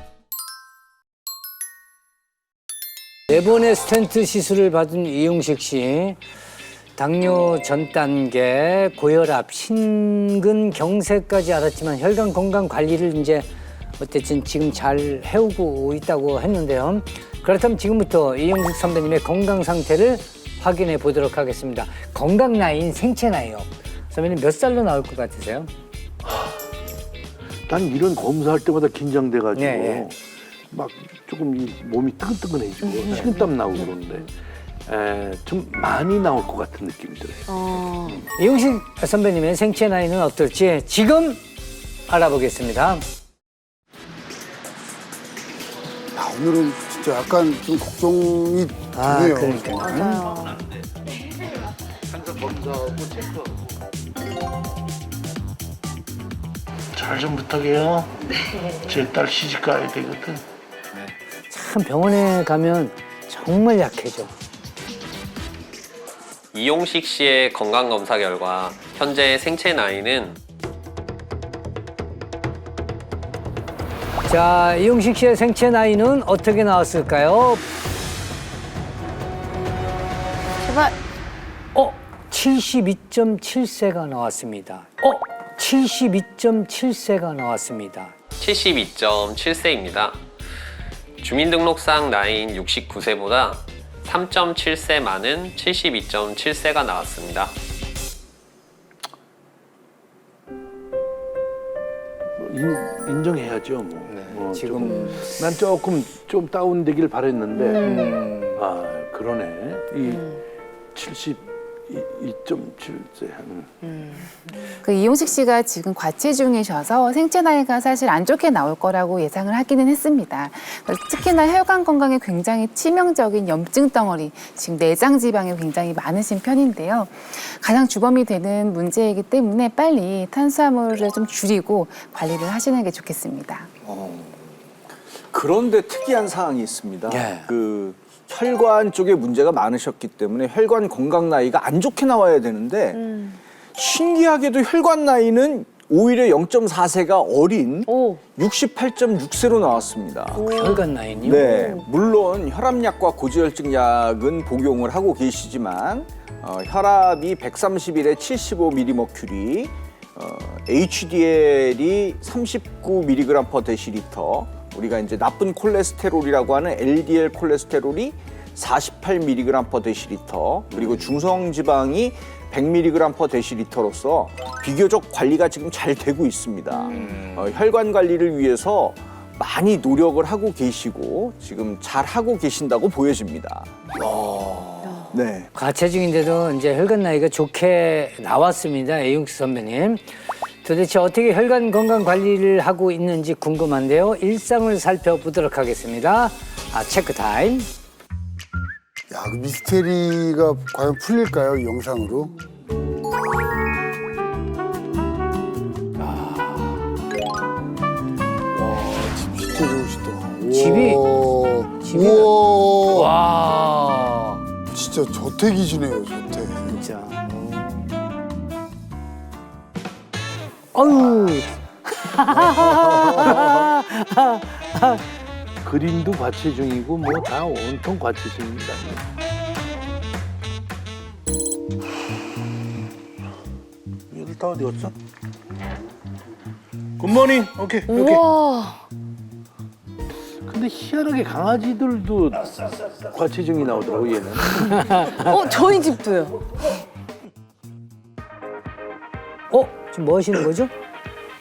4번의 스텐트 시술을 받은 이용식 씨. 당뇨 전 단계, 고혈압, 심근경색까지 알았지만 혈관 건강 관리를 이제 어쨌든 지금 잘 해오고 있다고 했는데요. 그렇다면 지금부터 이용식 선배님의 건강 상태를 확인해 보도록 하겠습니다. 건강 나이인 생체 나이요. 선배님 몇 살로 나올 것 같으세요? 난 이런 검사할 때마다 긴장돼가지고 네. 막 조금 이 몸이 뜨끈뜨끈해지고 식은땀 나고 그러는데 좀 많이 나올 것 같은 느낌이 들어요. 이용식 선배님의 생체 나이는 어떨지 지금 알아보겠습니다. 오늘은 진짜 약간 좀 걱정이 되네요. 그러니까요. 맞아요. 항상 검사하고 체크하고. 잘 좀 부탁해요. 제 딸 시집 가야 되거든. 참 병원에 가면 정말 약해져. 이용식 씨의 건강검사 결과 현재 생체 나이는 자, 이용식 씨의 생체 나이는 어떻게 나왔을까요? 제발. 72.7세가 나왔습니다. 72.7세가 나왔습니다. 72.7세입니다. 주민등록상 나이인 69세보다 3.7세 많은 72.7세가 나왔습니다. 인정해야죠. 뭐 지금 난 조금 좀 다운되길 바랬는데 그러네. 이 72.7세. 그 이용식 씨가 지금 과체중이셔서 생체 나이가 사실 안 좋게 나올 거라고 예상을 하기는 했습니다. 특히나 혈관 건강에 굉장히 치명적인 염증 덩어리, 지금 내장 지방이 굉장히 많으신 편인데요. 가장 주범이 되는 문제이기 때문에 빨리 탄수화물을 좀 줄이고 관리를 하시는 게 좋겠습니다. 그런데 특이한 사항이 있습니다. 네. 그 혈관 쪽에 문제가 많으셨기 때문에 혈관 건강 나이가 안 좋게 나와야 되는데 신기하게도 혈관 나이는 오히려 0.4세가 어린 68.6세로 나왔습니다. 혈관 나이요? 네, 물론 혈압약과 고지혈증 약은 복용을 하고 계시지만 혈압이 131에 75mmmercury, HDL이 39mg/dL, 우리가 이제 나쁜 콜레스테롤이라고 하는 LDL 콜레스테롤이 48mg/dL, 그리고 중성지방이 100mg/dL로서 비교적 관리가 지금 잘 되고 있습니다. 혈관 관리를 위해서 많이 노력을 하고 계시고 지금 잘 하고 계신다고 보여집니다. 네. 과체중인데도 이제 혈관 나이가 좋게 나왔습니다. 이용식 선배님. 도대체 어떻게 혈관 건강 관리를 하고 있는지 궁금한데요. 일상을 살펴보도록 하겠습니다. 체크 타임. 야, 그 미스테리가 과연 풀릴까요, 이 영상으로? 집 진짜 좋으시다. 집이 와. 진짜 저택이시네요, 저택. 진짜. 아유. 그림도 과체중이고 뭐 다 온통 과체중입니다. 얘들 다 어디 갔어? 굿모닝. 오케이. 우와. 근데 희한하게 강아지들도 과체중이 나오더라고 얘는. 저희 집도요. 지금 뭐 하시는 거죠?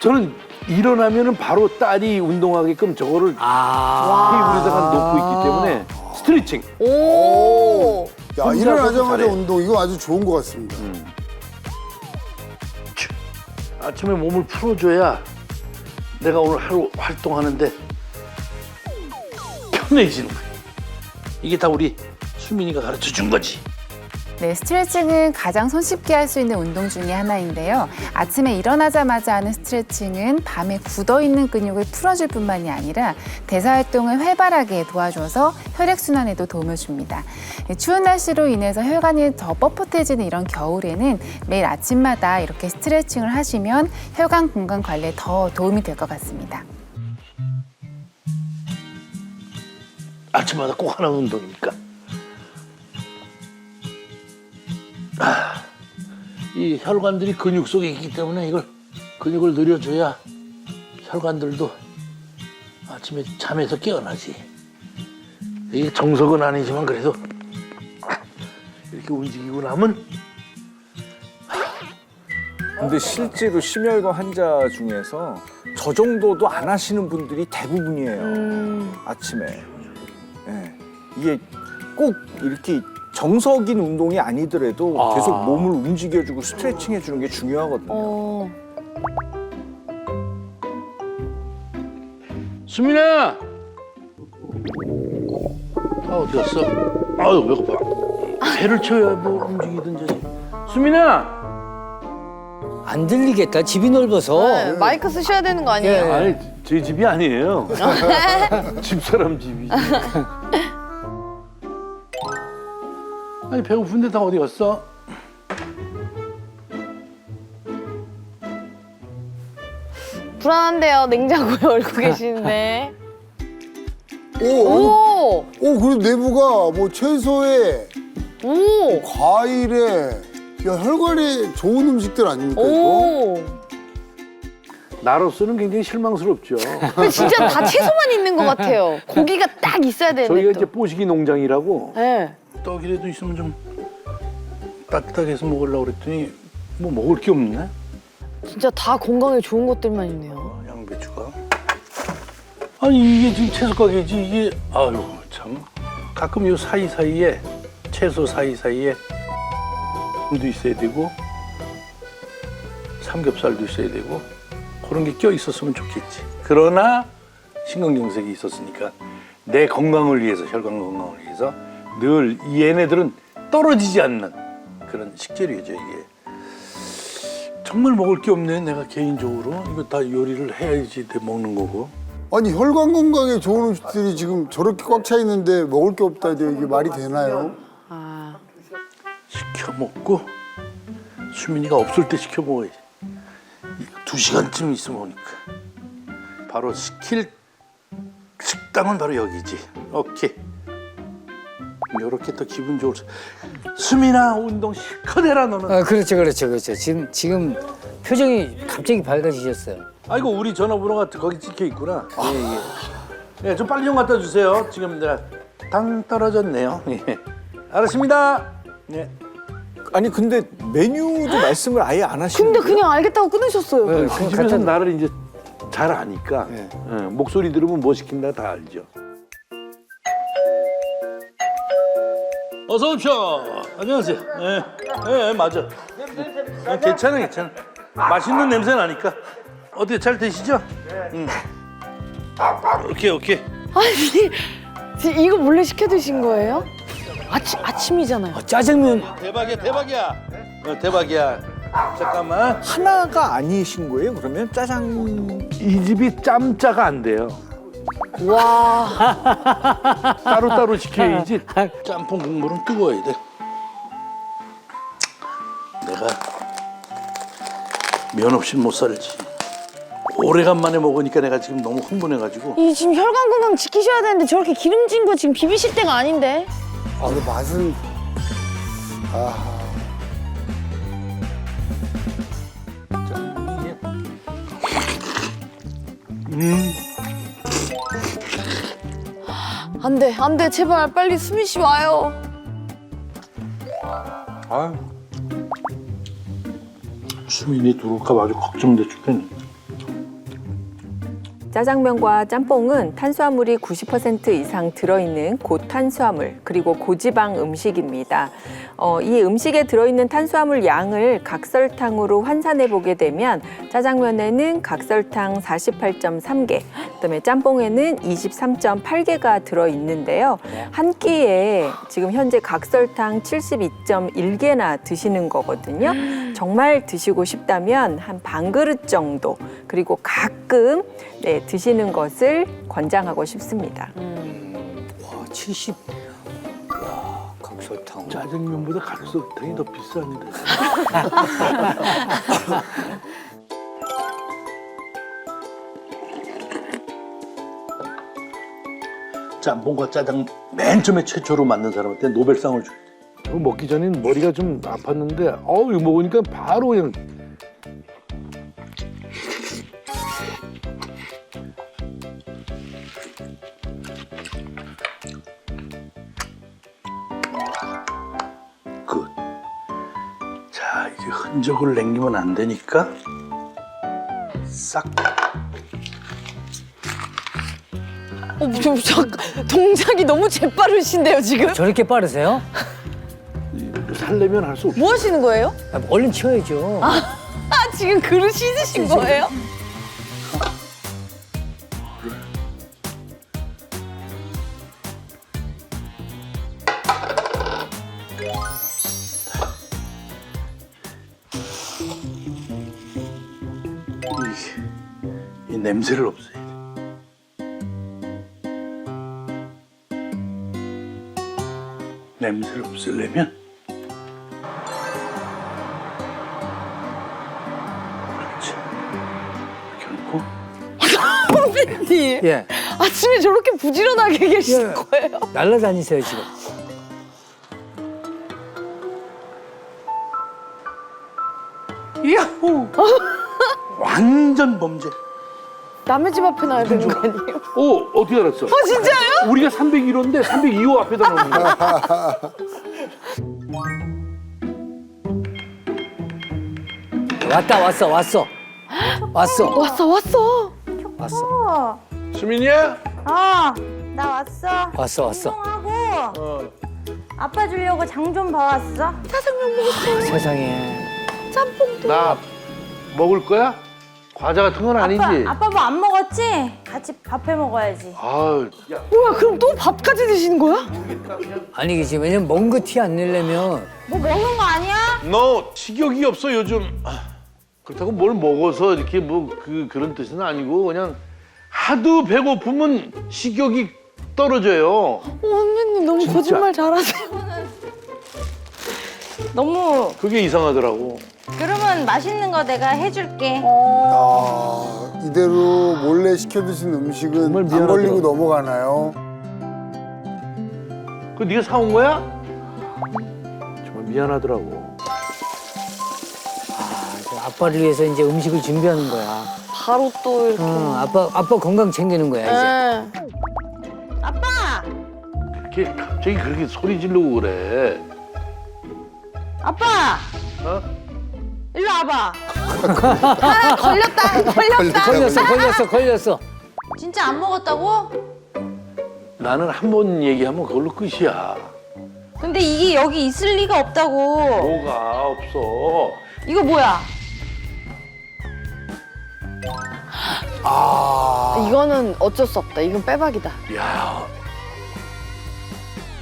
저는 일어나면은 바로 딸이 운동하게끔 저거를 테이블에다가 놓고 있기 때문에 스트레칭. 오. 야, 일어나자마자 운동, 이거 아주 좋은 것 같습니다. 아침에 몸을 풀어줘야 내가 오늘 하루 활동하는데 편해지는 거야. 이게 다 우리 수민이가 가르쳐 준 거지. 네, 스트레칭은 가장 손쉽게 할 수 있는 운동 중에 하나인데요. 아침에 일어나자마자 하는 스트레칭은 밤에 굳어있는 근육을 풀어줄 뿐만이 아니라 대사활동을 활발하게 도와줘서 혈액순환에도 도움을 줍니다. 추운 날씨로 인해서 혈관이 더 뻣뻣해지는 이런 겨울에는 매일 아침마다 이렇게 스트레칭을 하시면 혈관 건강 관리에 더 도움이 될 것 같습니다. 아침마다 꼭 하는 운동이니까. 이 혈관들이 근육 속에 있기 때문에 이걸 근육을 늘려줘야 혈관들도 아침에 잠에서 깨어나지. 이게 정석은 아니지만 그래도 이렇게 움직이고 나면. 근데 실제로 심혈관 환자 중에서 저 정도도 안 하시는 분들이 대부분이에요. 아침에. 예. 이게 꼭 이렇게 정석인 운동이 아니더라도 계속 몸을 움직여주고 스트레칭 해주는 게 중요하거든요. 수민아! 어디 갔어? 아유, 배고파. 배를 채워야 뭐 움직이든지. 수민아! 안 들리겠다. 집이 넓어서. 마이크 쓰셔야 되는 거 아니에요? 아니, 저희 집이 아니에요. 집사람 집이지. 아니, 배고픈데 다 어디 갔어? 불안한데요. 냉장고에 얼고 계시는데. 오, 그리고 내부가 뭐 채소에, 과일에, 야, 혈관에 좋은 음식들 아닙니까, 이거? 나로서는 굉장히 실망스럽죠. 진짜 다 채소만 있는 것 같아요. 고기가 딱 있어야 되는데. 저희가 또. 이제 뽀시기 농장이라고 네. 떡이라도 있으면 좀 따뜻하게 해서 먹으려고 그랬더니 뭐 먹을 게 없네. 진짜 다 건강에 좋은 것들만 있네요. 양배추가. 아니 이게 지금 채소 가게지 이게. 아유 참. 가끔 요 사이사이에 채소 사이사이에 도 있어야 되고 삼겹살도 있어야 되고 그런 게 껴 있었으면 좋겠지. 그러나 신경경색이 있었으니까 내 건강을 위해서, 혈관 건강을 위해서 늘 이 얘네들은 떨어지지 않는 그런 식재료죠 이게. 정말 먹을 게 없네. 내가 개인적으로 이거 다 요리를 해야지 내 먹는 거고. 아니, 혈관 건강에 좋은 음식들이 지금 저렇게 꽉 차 있는데 먹을 게 없다 해도 이게 말이 되나요? 시켜 먹고 수민이가 없을 때 시켜 먹어야지. 2시간쯤 있으면 오니까. 바로 시킬 식당은 바로 여기지. 오케이. 이렇게 또 기분 좋을 수. 수민아 운동 실컷 해라 너는. 그렇죠. 지금 표정이 갑자기 밝아지셨어요. 아이고 우리 전화번호가 거기 찍혀 있구나. 예, 좀 빨리 좀 갖다 주세요. 지금 내가 당 떨어졌네요. 예. 알았습니다. 예. 아니 근데 메뉴도 말씀을 아예 안 하시는 근데 그냥 알겠다고 끊으셨어요. 네, 그 집에서 나를 이제 잘 아니까 목소리 들으면 뭐 시킨다 다 알죠. 어서 오십시오. 안녕하세요. 예, 맞아. 괜찮아. 맛있는 냄새 나니까. 어떻게 잘 되시죠? 네. 오케이. 아니, 이거 몰래 시켜 드신 거예요? 아침이잖아요. 짜장면. 대박이야. 대박이야. 잠깐만. 하나가 아니신 거예요? 그러면 짜장. 이 집이 짬짜가 안 돼요. 와. 따로 시켜야지. 짬뽕 국물은 뜨거워야 돼. 내가 면 없이 못 살지. 오래간만에 먹으니까 내가 지금 너무 흥분해가지고. 이 지금 혈관 건강 지키셔야 되는데 저렇게 기름진 거 지금 비비실 때가 아닌데. 근데 맛은. 안 돼. 제발 빨리 수민 씨 와요. 수민이 들어올까 봐 아주 걱정돼 죽겠네. 짜장면과 짬뽕은 탄수화물이 90% 이상 들어있는 고탄수화물 그리고 고지방 음식입니다. 이 음식에 들어있는 탄수화물 양을 각설탕으로 환산해 보게 되면 짜장면에는 각설탕 48.3개, 그다음에 짬뽕에는 23.8개가 들어있는데요. 한 끼에 지금 현재 각설탕 72.1개나 드시는 거거든요. 정말 드시고 싶다면 한 반 그릇 정도, 그리고 가끔 드시는 것을 권장하고 싶습니다. 와, 70. 와, 각설탕. 짜장면보다 각설탕이 더 비싼데. 짬뽕과 짜장 맨 처음에 최초로 만든 사람한테 노벨상을 줘야 돼. 이거 먹기 전엔 머리가 좀 아팠는데 이거 먹으니까 바로 그냥 굿. 자, 이제 흔적을 남기면 안 되니까 싹. 동작이 너무 재빠르신데요, 지금? 저렇게 빠르세요? 살려면 할 수 없어. 뭐 하시는 거예요? 얼른 치워야죠. 지금 그릇 씻으신 거예요? 이 냄새를 없애야 돼. 냄새를 없애려면 그렇지. 이렇게 놓고 선배님, 예. 아침에 저렇게 부지런하게 계시는 거예요? 날라다니세요, 지금. 야호! 완전 범죄. 남의 집 앞에 놔야 되는 거 아니에요? 어떻게 알았어? 진짜요? 우리가 301호인데 302호 앞에다 놓는 거야. 왔어. 왔어. 수민이야? 나 왔어. 왔어. 하고 아빠 주려고 장 좀 봐왔어. 짜장면 먹었어. 세상에. 짬뽕도. 나 먹을 거야? 과자 같은 건 아니지? 아빠 뭐 안 먹었지? 같이 밥 해 먹어야지. 뭐야, 그럼 또 밥까지 드시는 거야? 아니겠지. 왜냐면 먹은 거 티 안 내려면. 뭐 먹는 거 아니야? 너 식욕이 없어 요즘. 그렇다고 뭘 먹어서 이렇게 그런 뜻은 아니고 그냥 하도 배고프면 식욕이 떨어져요. 선배님 너무 진짜. 거짓말 잘하세요. 너무. 그게 이상하더라고. 그러면 맛있는 거 내가 해줄게. 이대로 몰래 시켜 드신 음식은 안 걸리고 넘어가나요? 그거 네가 사온 거야? 정말 미안하더라고. 아빠를 위해서 이제 음식을 준비하는 거야. 바로 또 이렇게. 아빠 건강 챙기는 거야, 이제. 아빠! 이렇게 갑자기 그렇게 소리 지르고 그래. 아빠! 일로 와봐. 걸렸어. 진짜 안 먹었다고? 나는 한 번 얘기하면 그걸로 끝이야. 근데 이게 여기 있을 리가 없다고. 뭐가 없어. 이거 뭐야? 이거는 어쩔 수 없다. 이건 빼박이다. 야,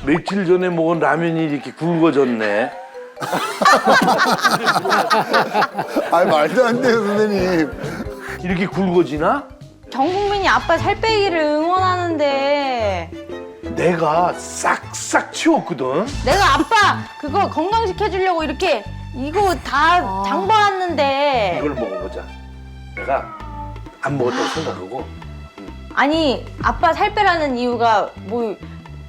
며칠 전에 먹은 라면이 이렇게 굵어졌네. 말도 안 돼요, 선생님. 이렇게 굵어지나? 전 국민이 아빠 살 빼기를 응원하는데 내가 싹싹 치웠거든. 내가 아빠 그거 건강시켜주려고 이렇게 이거 다 장봐왔는데 이걸 먹어보자. 내가 안 먹었다고 생각하고. 아니 아빠 살 빼라는 이유가 뭐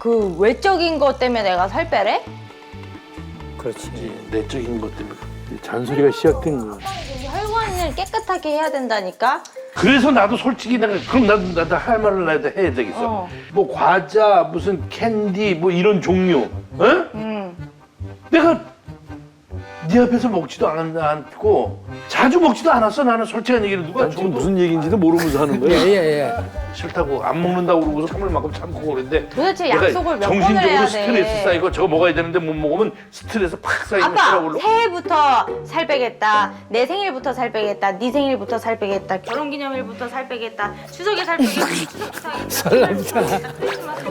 그 외적인 것 때문에 내가 살 빼래? 그렇지. 내적인 것 때문에 잔소리가 시작된 거야. 혈관을 깨끗하게 해야 된다니까. 그래서 나도 솔직히 그럼 나도 할 말을 나도 해야 되겠어. 뭐 과자, 무슨 캔디, 뭐 이런 종류, 어? 내가 네 앞에서 먹지도 않고 자주 먹지도 않았어. 나는 솔직한 얘기를 누가 지금 무슨 얘기인지도 모르면서 하는 거야. 예. 싫다고 안 먹는다고 그러고서 참을만큼 참고 그랬는데 도대체 내가 약속을 몇 번을 정신적으로 해야 돼? 스트레스 쌓이고 저거 먹어야 되는데 못 먹으면 스트레스 팍 쌓이면 아빠 싫어하고 새해부터 살 빼겠다. 내 생일부터 살 빼겠다. 네 생일부터 살 빼겠다. 결혼기념일부터 살 빼겠다. 추석에 살 빼겠다.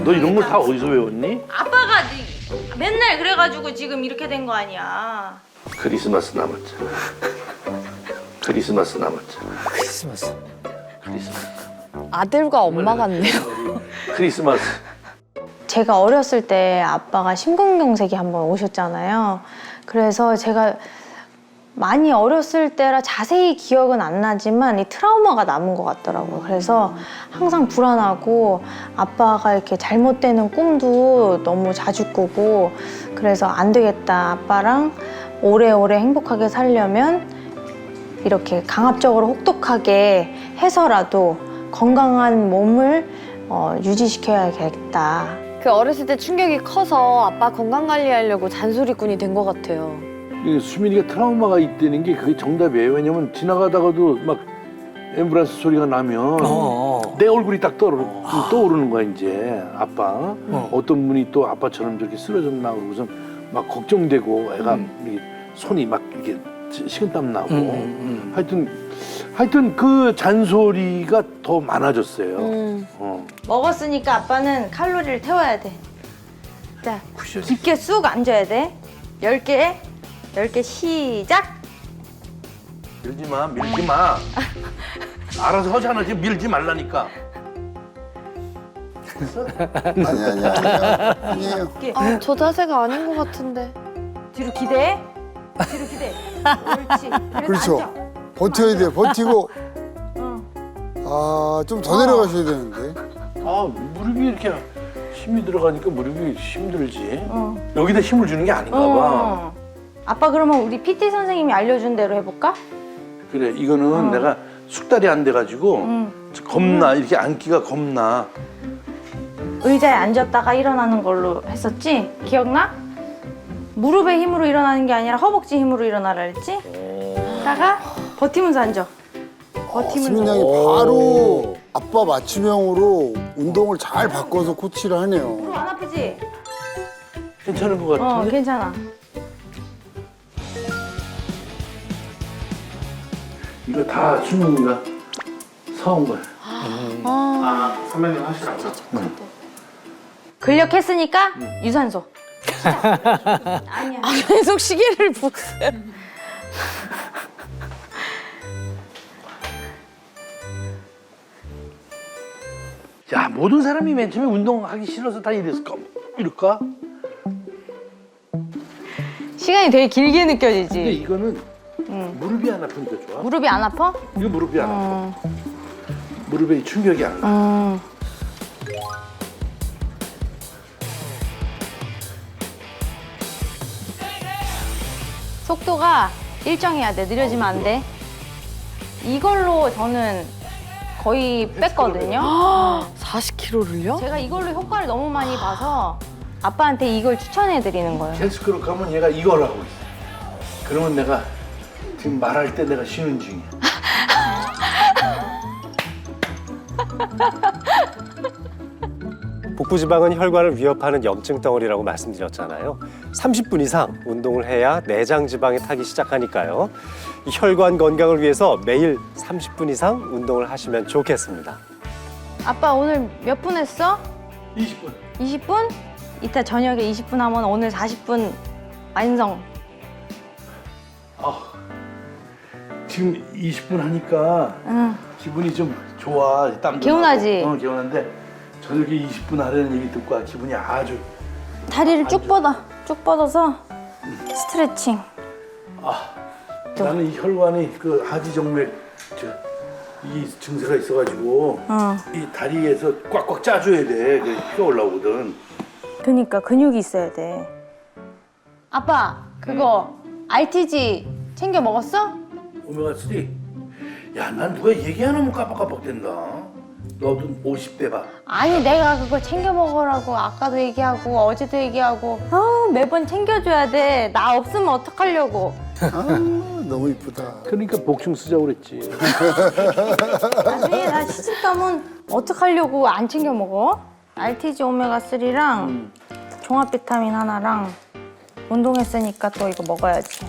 너 이런 걸 다 어디서 외웠니? 아빠가 맨날 그래가지고 지금 이렇게 된 거 아니야. 크리스마스 남았잖아. 크리스마스 남았잖아. 크리스마스. 아들과 엄마 같네요. 크리스마스. 제가 어렸을 때 아빠가 심근경색이 한번 오셨잖아요. 그래서 제가 많이 어렸을 때라 자세히 기억은 안 나지만 이 트라우마가 남은 것 같더라고요. 그래서 항상 불안하고 아빠가 이렇게 잘못되는 꿈도 너무 자주 꾸고 그래서 안 되겠다. 아빠랑 오래오래 행복하게 살려면 이렇게 강압적으로 혹독하게 해서라도 건강한 몸을 유지시켜야겠다. 그 어렸을 때 충격이 커서 아빠 건강 관리하려고 잔소리꾼이 된 것 같아요. 수민이가 트라우마가 있다는 게 그게 정답이에요. 왜냐면 지나가다가도 막 앰뷸런스 소리가 나면 내 얼굴이 딱 떠오르는 거야 이제. 아빠 어떤 분이 또 아빠처럼 저렇게 쓰러졌나 그러고서 막 걱정되고 애가 이게 손이 막 이렇게 식은땀 나고 하여튼 그 잔소리가 더 많아졌어요. 먹었으니까 아빠는 칼로리를 태워야 돼. 자, 깊게 쑥 앉아야 돼. 10개 시작. 밀지 마. 알아서 하잖아. 지금 밀지 말라니까. 아니에요. 저 자세가 아닌 것 같은데. 뒤로 기대. 옳지. 그렇죠. 앉아. 버텨야 돼. 버티고. 아, 좀 더 내려가셔야 되는데. 무릎이 이렇게 힘이 들어가니까 무릎이 힘들지. 여기다 힘을 주는 게 아닌가 봐. 아빠 그러면 우리 PT 선생님이 알려준 대로 해볼까? 그래, 이거는 내가 숙달이 안 돼가지고 겁나 이렇게 앉기가 겁나. 의자에 앉았다가 일어나는 걸로 했었지? 기억나? 무릎의 힘으로 일어나는 게 아니라 허벅지 힘으로 일어나라 했지? 다가 버티면서 앉아. 수민 양이 바로 아빠 맞춤형으로 운동을 잘 바꿔서 코치를 하네요. 무릎 안 아프지? 괜찮은 것 같은데? 괜찮아. 이거 다 수민이가 사온 거야. 선배님 하시라고요? 근력 했으니까 유산소. 아니야. 계속 시계를 보세요. 야, 모든 사람이 맨 처음에 운동하기 싫어서 다 이럴까? 시간이 되게 길게 느껴지지. 근데 이거는 무릎이 안 아프니까 좋아. 무릎이 안 아파? 이거 무릎이 안 아파. 무릎에 충격이 안 나. 속도가 일정해야 돼. 느려지면 안 돼. 이걸로 저는 거의 뺐거든요. 40kg를요? 제가 이걸로 효과를 너무 많이 봐서 아빠한테 이걸 추천해 드리는 거예요. 헬스클럽 가면 얘가 이걸 하고 있어. 그러면 내가 지금 말할 때 내가 쉬는 중이야. 복부지방은 혈관을 위협하는 염증 덩어리라고 말씀드렸잖아요. 30분 이상 운동을 해야 내장 지방이 타기 시작하니까요. 이 혈관 건강을 위해서 매일 30분 이상 운동을 하시면 좋겠습니다. 아빠 오늘 몇 분 했어? 20분. 20분? 이따 저녁에 20분 하면 오늘 40분 완성. 지금 20분 하니까 기분이 좀 좋아. 땀도 개운하지? 나고. 개운한데 저녁에 20분 하려는 얘기 듣고 기분이 아주. 다리를 쭉 뻗어서 스트레칭. 나는 이 혈관이 그 하지정맥 이 증세가 있어가지고 이 다리에서 꽉꽉 짜줘야 돼. 그래 피가 올라오거든. 그러니까 근육이 있어야 돼. 아빠 그거 RTG 챙겨 먹었어? 오메가3. 야, 난 누가 얘기 안 하면 깜빡깜빡된다. 너도 50대 봐. 아니 내가 그거 챙겨 먹으라고 아까도 얘기하고 어제도 얘기하고 매번 챙겨줘야 돼. 나 없으면 어떡하려고. 너무 이쁘다. 그러니까 복층 쓰자고 그랬지. 나중에 나 시집가면 어떡하려고 안 챙겨 먹어? RTG 오메가3랑 종합 비타민 하나랑 운동했으니까 또 이거 먹어야지.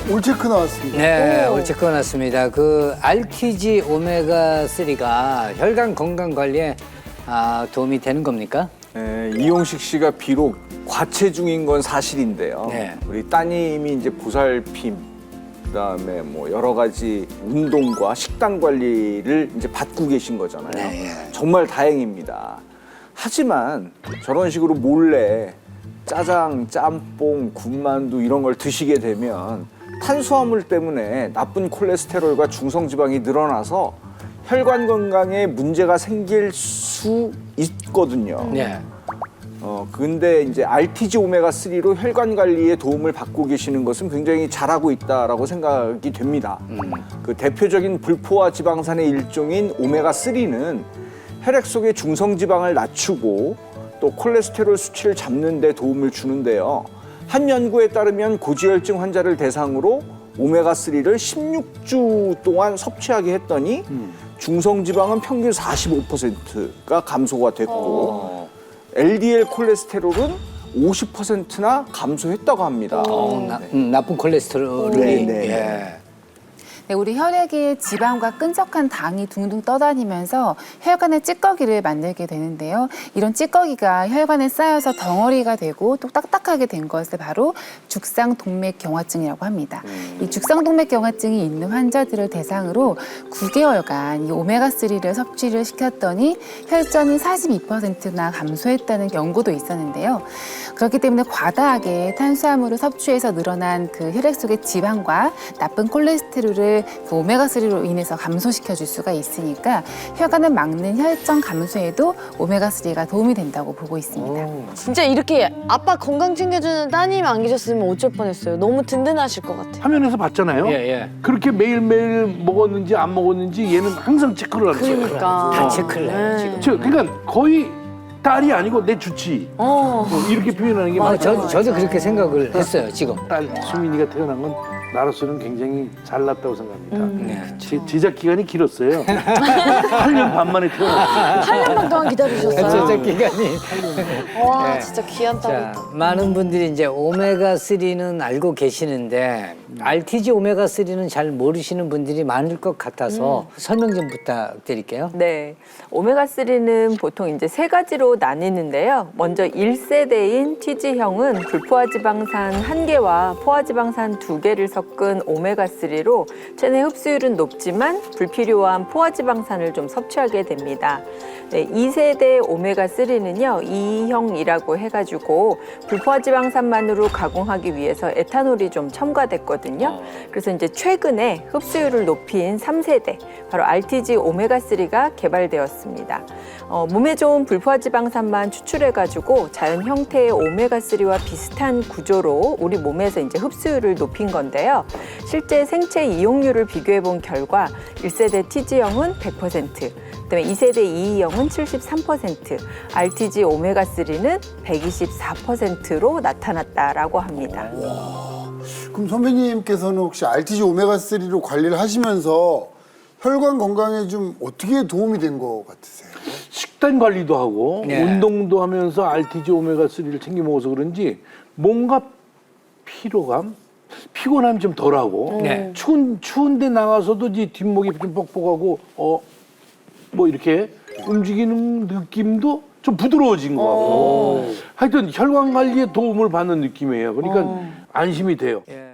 올체크 나왔습니다. 네, 올체크가 났습니다. 그 RTG 오메가3가 혈관 건강 관리에 도움이 되는 겁니까? 네, 이용식 씨가 비록 과체중인 건 사실인데요. 네. 우리 따님이 이제 보살핌, 그다음에 뭐 여러 가지 운동과 식단 관리를 이제 받고 계신 거잖아요. 네, 정말 다행입니다. 하지만 저런 식으로 몰래 짜장, 짬뽕, 군만두 이런 걸 드시게 되면 탄수화물 때문에 나쁜 콜레스테롤과 중성지방이 늘어나서 혈관 건강에 문제가 생길 수 있거든요. 네. 근데 이제 RTG 오메가3로 혈관 관리에 도움을 받고 계시는 것은 굉장히 잘하고 있다라고 생각이 됩니다. 그 대표적인 불포화 지방산의 일종인 오메가3는 혈액 속의 중성지방을 낮추고 또 콜레스테롤 수치를 잡는 데 도움을 주는데요. 한 연구에 따르면 고지혈증 환자를 대상으로 오메가3를 16주 동안 섭취하게 했더니 중성지방은 평균 45%가 감소가 됐고 LDL 콜레스테롤은 50%나 감소했다고 합니다. 나쁜 콜레스테롤이. 네. 예. 네, 우리 혈액에 지방과 끈적한 당이 둥둥 떠다니면서 혈관의 찌꺼기를 만들게 되는데요. 이런 찌꺼기가 혈관에 쌓여서 덩어리가 되고 또 딱딱하게 된 것을 바로 죽상동맥경화증이라고 합니다. 이 죽상동맥경화증이 있는 환자들을 대상으로 9개월간 이 오메가3를 섭취를 시켰더니 혈전이 42%나 감소했다는 연구도 있었는데요. 그렇기 때문에 과다하게 탄수화물을 섭취해서 늘어난 그 혈액 속의 지방과 나쁜 콜레스테롤을 그 오메가3로 인해서 감소시켜 줄 수가 있으니까 혈관을 막는 혈전 감소에도 오메가3가 도움이 된다고 보고 있습니다. 진짜 이렇게 아빠 건강 챙겨주는 따님 안 계셨으면 어쩔 뻔했어요. 너무 든든하실 것 같아요. 화면에서 봤잖아요. 예. 그렇게 매일매일 먹었는지 안 먹었는지 얘는 항상 체크를 하는 거예요. 그러니까. 다 체크를 해요, 지금. 그러니까 거의 딸이 아니고 내 주치. 이렇게 표현하는 게 맞아요. 저도 그렇게 생각을 했어요, 지금. 딸 수민이가 태어난 건 나로서는 굉장히 잘났다고 생각합니다. 네. 제작 기간이 길었어요. 8년 반 만에 태어났어요. 8년만 동안 기다리셨어요. 제작 기간이. 와, 네. 진짜 귀한 딸이다. 자, 많은 분들이 이제 오메가3는 알고 계시는데 RTG 오메가3는 잘 모르시는 분들이 많을 것 같아서 설명 좀 부탁드릴게요. 네. 오메가3는 보통 이제 세 가지로 나뉘는데요. 먼저 1세대인 TG형은 불포화지방산 1개와 포화지방산 2개를 섞은 오메가3로 체내 흡수율은 높지만 불필요한 포화지방산을 좀 섭취하게 됩니다. 네, 2세대 오메가3는요, 2형이라고 해가지고 불포화지방산만으로 가공하기 위해서 에탄올이 좀 첨가됐거든요. 그래서 이제 최근에 흡수율을 높인 3세대, 바로 RTG 오메가3가 개발되었습니다. 몸에 좋은 불포화지방산만 추출해가지고 자연 형태의 오메가3와 비슷한 구조로 우리 몸에서 이제 흡수율을 높인 건데요. 실제 생체 이용률을 비교해 본 결과 1세대 TG형은 100%, 그다음에 2세대 2E형은 73%, RTG 오메가3는 124%로 나타났다라고 합니다. 그럼 선배님께서는 혹시 RTG 오메가3로 관리를 하시면서 혈관 건강에 좀 어떻게 도움이 된 것 같으세요? 식단 관리도 하고 네. 운동도 하면서 RTG 오메가3를 챙겨 먹어서 그런지 뭔가 피로감? 피곤함이 좀 덜하고 네. 추운데 나가서도 이제 뒷목이 좀 뻑뻑하고 뭐 이렇게 움직이는 느낌도 좀 부드러워진 것 같고 하여튼 혈관 관리에 도움을 받는 느낌이에요. 그러니까 안심이 돼요. 예.